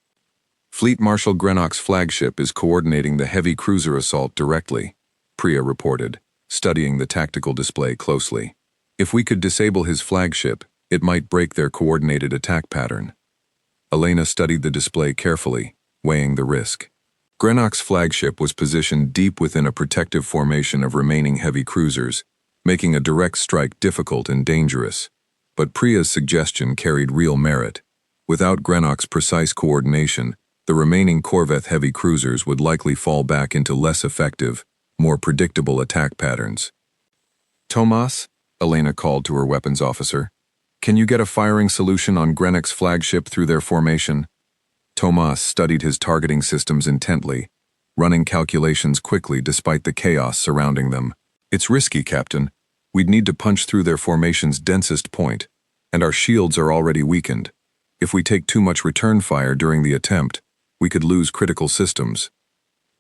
Fleet Marshal Grenok's flagship is coordinating the heavy cruiser assault directly, Priya reported, studying the tactical display closely. If we could disable his flagship, it might break their coordinated attack pattern. Elena studied the display carefully, weighing the risk. Grenok's flagship was positioned deep within a protective formation of remaining heavy cruisers, making a direct strike difficult and dangerous. But Priya's suggestion carried real merit. Without Grenok's precise coordination, the remaining Corvette heavy cruisers would likely fall back into less effective, more predictable attack patterns. Tomas, Elena called to her weapons officer, can you get a firing solution on Grenok's flagship through their formation? Tomas studied his targeting systems intently, running calculations quickly despite the chaos surrounding them. It's risky, Captain. We'd need to punch through their formation's densest point, and our shields are already weakened. If we take too much return fire during the attempt, we could lose critical systems.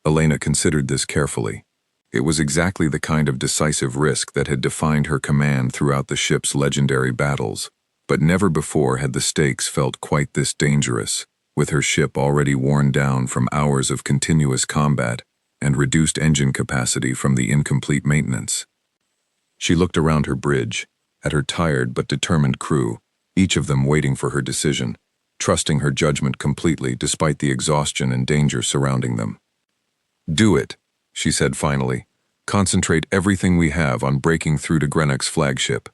Elena considered this carefully. It was exactly the kind of decisive risk that had defined her command throughout the ship's legendary battles, but never before had the stakes felt quite this dangerous. with her ship already worn down from hours of continuous combat and reduced engine capacity from the incomplete maintenance. She looked around her bridge, at her tired but determined crew, each of them waiting for her decision, trusting her judgment completely despite the exhaustion and danger surrounding them. "Do it," she said finally. "Concentrate everything we have on breaking through to Greenock's flagship.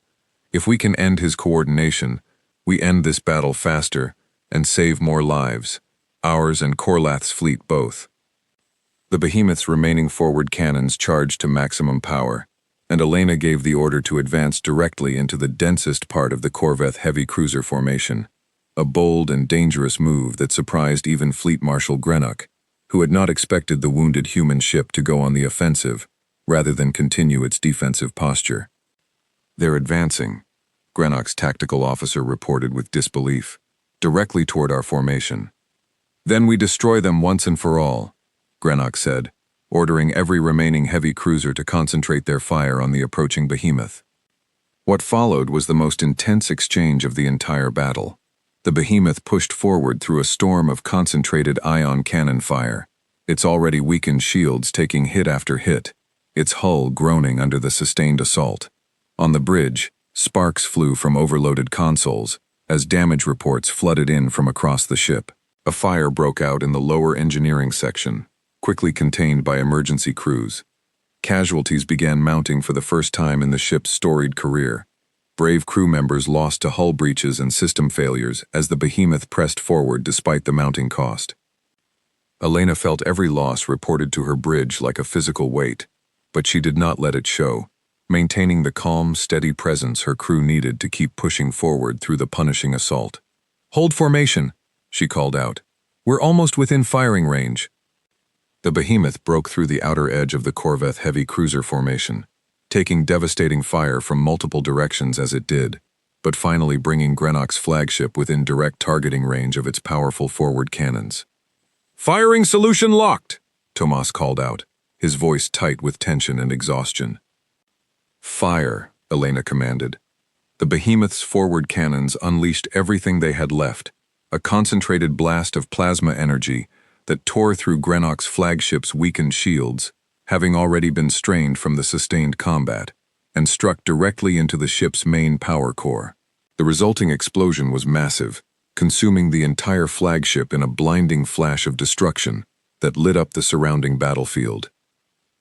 If we can end his coordination, we end this battle faster and save more lives, ours and Korlath's fleet both." The behemoth's remaining forward cannons charged to maximum power, and Elena gave the order to advance directly into the densest part of the Corvette heavy cruiser formation, a bold and dangerous move that surprised even Fleet Marshal Greenock, who had not expected the wounded human ship to go on the offensive, rather than continue its defensive posture. "They're advancing," Greenock's tactical officer reported with disbelief, "directly toward our formation." "Then we destroy them once and for all," Greenock said, ordering every remaining heavy cruiser to concentrate their fire on the approaching behemoth. What followed was the most intense exchange of the entire battle. The behemoth pushed forward through a storm of concentrated ion cannon fire, its already weakened shields taking hit after hit, its hull groaning under the sustained assault. On the bridge, sparks flew from overloaded consoles as damage reports flooded in from across the ship. A fire broke out in the lower engineering section, quickly contained by emergency crews. Casualties began mounting for the first time in the ship's storied career. Brave crew members lost to hull breaches and system failures as the behemoth pressed forward despite the mounting cost. Elena felt every loss reported to her bridge like a physical weight, but she did not let it show, maintaining the calm, steady presence her crew needed to keep pushing forward through the punishing assault. "Hold formation," she called out. "We're almost within firing range." The behemoth broke through the outer edge of the Corvette heavy cruiser formation, taking devastating fire from multiple directions as it did, but finally bringing Greenock's flagship within direct targeting range of its powerful forward cannons. "Firing solution locked," Tomas called out, his voice tight with tension and exhaustion. "Fire," Elena commanded. The behemoth's forward cannons unleashed everything they had left, a concentrated blast of plasma energy that tore through Greenock's flagship's weakened shields, having already been strained from the sustained combat, and struck directly into the ship's main power core. The resulting explosion was massive, consuming the entire flagship in a blinding flash of destruction that lit up the surrounding battlefield.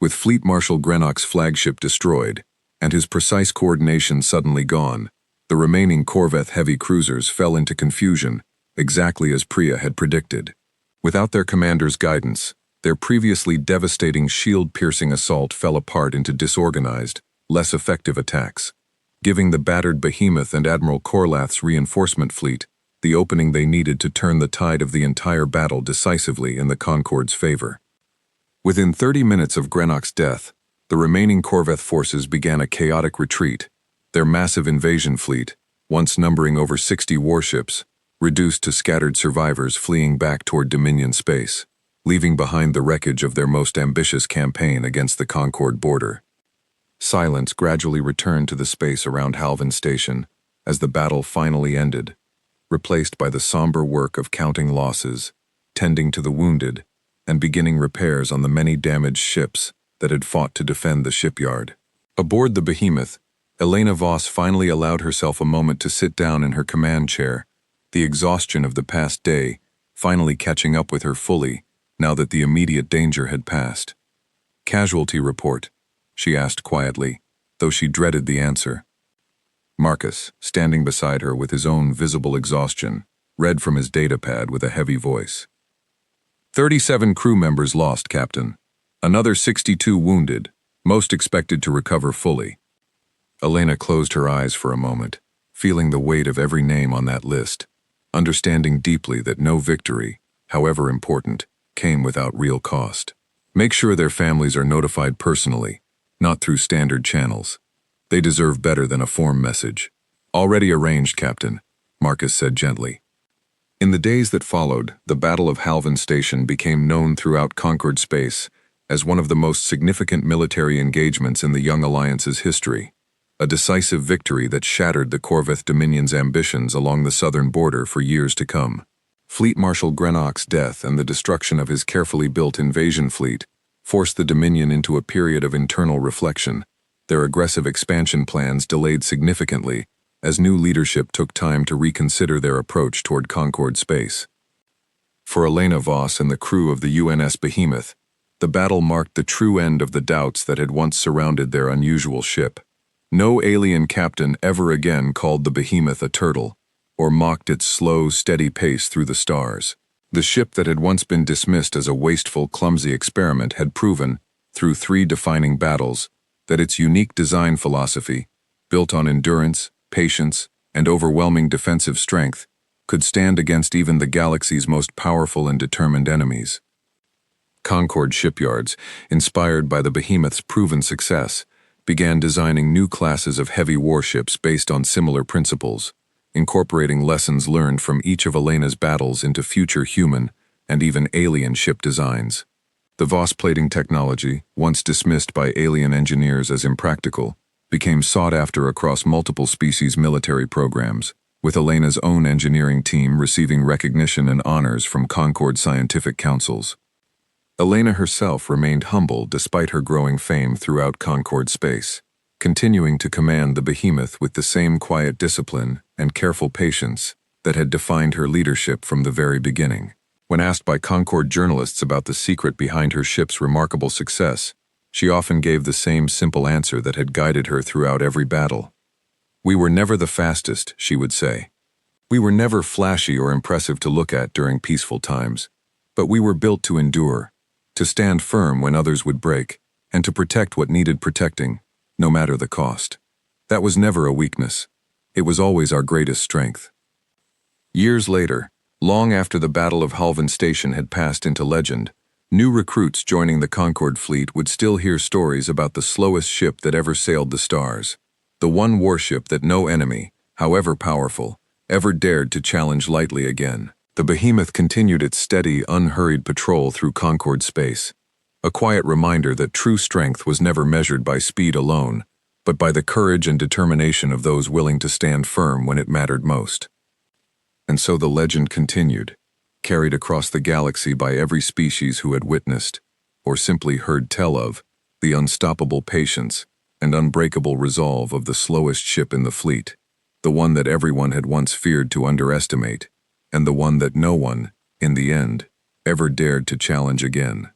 With Fleet Marshal Greenock's flagship destroyed, and his precise coordination suddenly gone, the remaining Corvette heavy cruisers fell into confusion, exactly as Priya had predicted. Without their commander's guidance, their previously devastating shield-piercing assault fell apart into disorganized, less effective attacks, giving the battered behemoth and Admiral Korlath's reinforcement fleet the opening they needed to turn the tide of the entire battle decisively in the Concorde's favor. Within 30 minutes of Greenock's death, the remaining Corvette forces began a chaotic retreat, their massive invasion fleet, once numbering over 60 warships, reduced to scattered survivors fleeing back toward Dominion space, leaving behind the wreckage of their most ambitious campaign against the Concorde border. Silence gradually returned to the space around Halvin Station as the battle finally ended, replaced by the somber work of counting losses, tending to the wounded, and beginning repairs on the many damaged ships that had fought to defend the shipyard. Aboard the behemoth, Elena Voss finally allowed herself a moment to sit down in her command chair, the exhaustion of the past day finally catching up with her fully now that the immediate danger had passed. "Casualty report," she asked quietly, though she dreaded the answer. Marcus, standing beside her with his own visible exhaustion, read from his datapad with a heavy voice. 37 crew members lost, Captain. Another 62 wounded, most expected to recover fully." Elena closed her eyes for a moment, feeling the weight of every name on that list, understanding deeply that no victory, however important, came without real cost. "Make sure their families are notified personally, not through standard channels. They deserve better than a form message." "Already arranged, Captain," Marcus said gently. In the days that followed, the Battle of Halvin Station became known throughout Concorde space as one of the most significant military engagements in the Young Alliance's history, a decisive victory that shattered the Corvette Dominion's ambitions along the southern border for years to come. Fleet Marshal Greenock's death and the destruction of his carefully built invasion fleet forced the Dominion into a period of internal reflection, their aggressive expansion plans delayed significantly as new leadership took time to reconsider their approach toward Concord space. For Elena Voss and the crew of the UNS Behemoth, the battle marked the true end of the doubts that had once surrounded their unusual ship. No alien captain ever again called the Behemoth a turtle, or mocked its slow, steady pace through the stars. The ship that had once been dismissed as a wasteful, clumsy experiment had proven, through 3 defining battles, that its unique design philosophy, built on endurance, patience, and overwhelming defensive strength, could stand against even the galaxy's most powerful and determined enemies. Concord shipyards, inspired by the Behemoth's proven success, began designing new classes of heavy warships based on similar principles, incorporating lessons learned from each of Elena's battles into future human and even alien ship designs. The Voss plating technology, once dismissed by alien engineers as impractical, became sought after across multiple species' military programs, with Elena's own engineering team receiving recognition and honors from Concord scientific councils. Elena herself remained humble despite her growing fame throughout Concord space, continuing to command the Behemoth with the same quiet discipline and careful patience that had defined her leadership from the very beginning. When asked by Concord journalists about the secret behind her ship's remarkable success, she often gave the same simple answer that had guided her throughout every battle. "We were never the fastest," she would say. "We were never flashy or impressive to look at during peaceful times, but we were built to endure, to stand firm when others would break, and to protect what needed protecting, no matter the cost. That was never a weakness. It was always our greatest strength." Years later, long after the Battle of Halvan Station had passed into legend, new recruits joining the Concord fleet would still hear stories about the slowest ship that ever sailed the stars, the one warship that no enemy, however powerful, ever dared to challenge lightly again. The Behemoth continued its steady, unhurried patrol through Concord space, a quiet reminder that true strength was never measured by speed alone, but by the courage and determination of those willing to stand firm when it mattered most. And so the legend continued, carried across the galaxy by every species who had witnessed, or simply heard tell of, the unstoppable patience and unbreakable resolve of the slowest ship in the fleet, the one that everyone had once feared to underestimate, and the one that no one, in the end, ever dared to challenge again.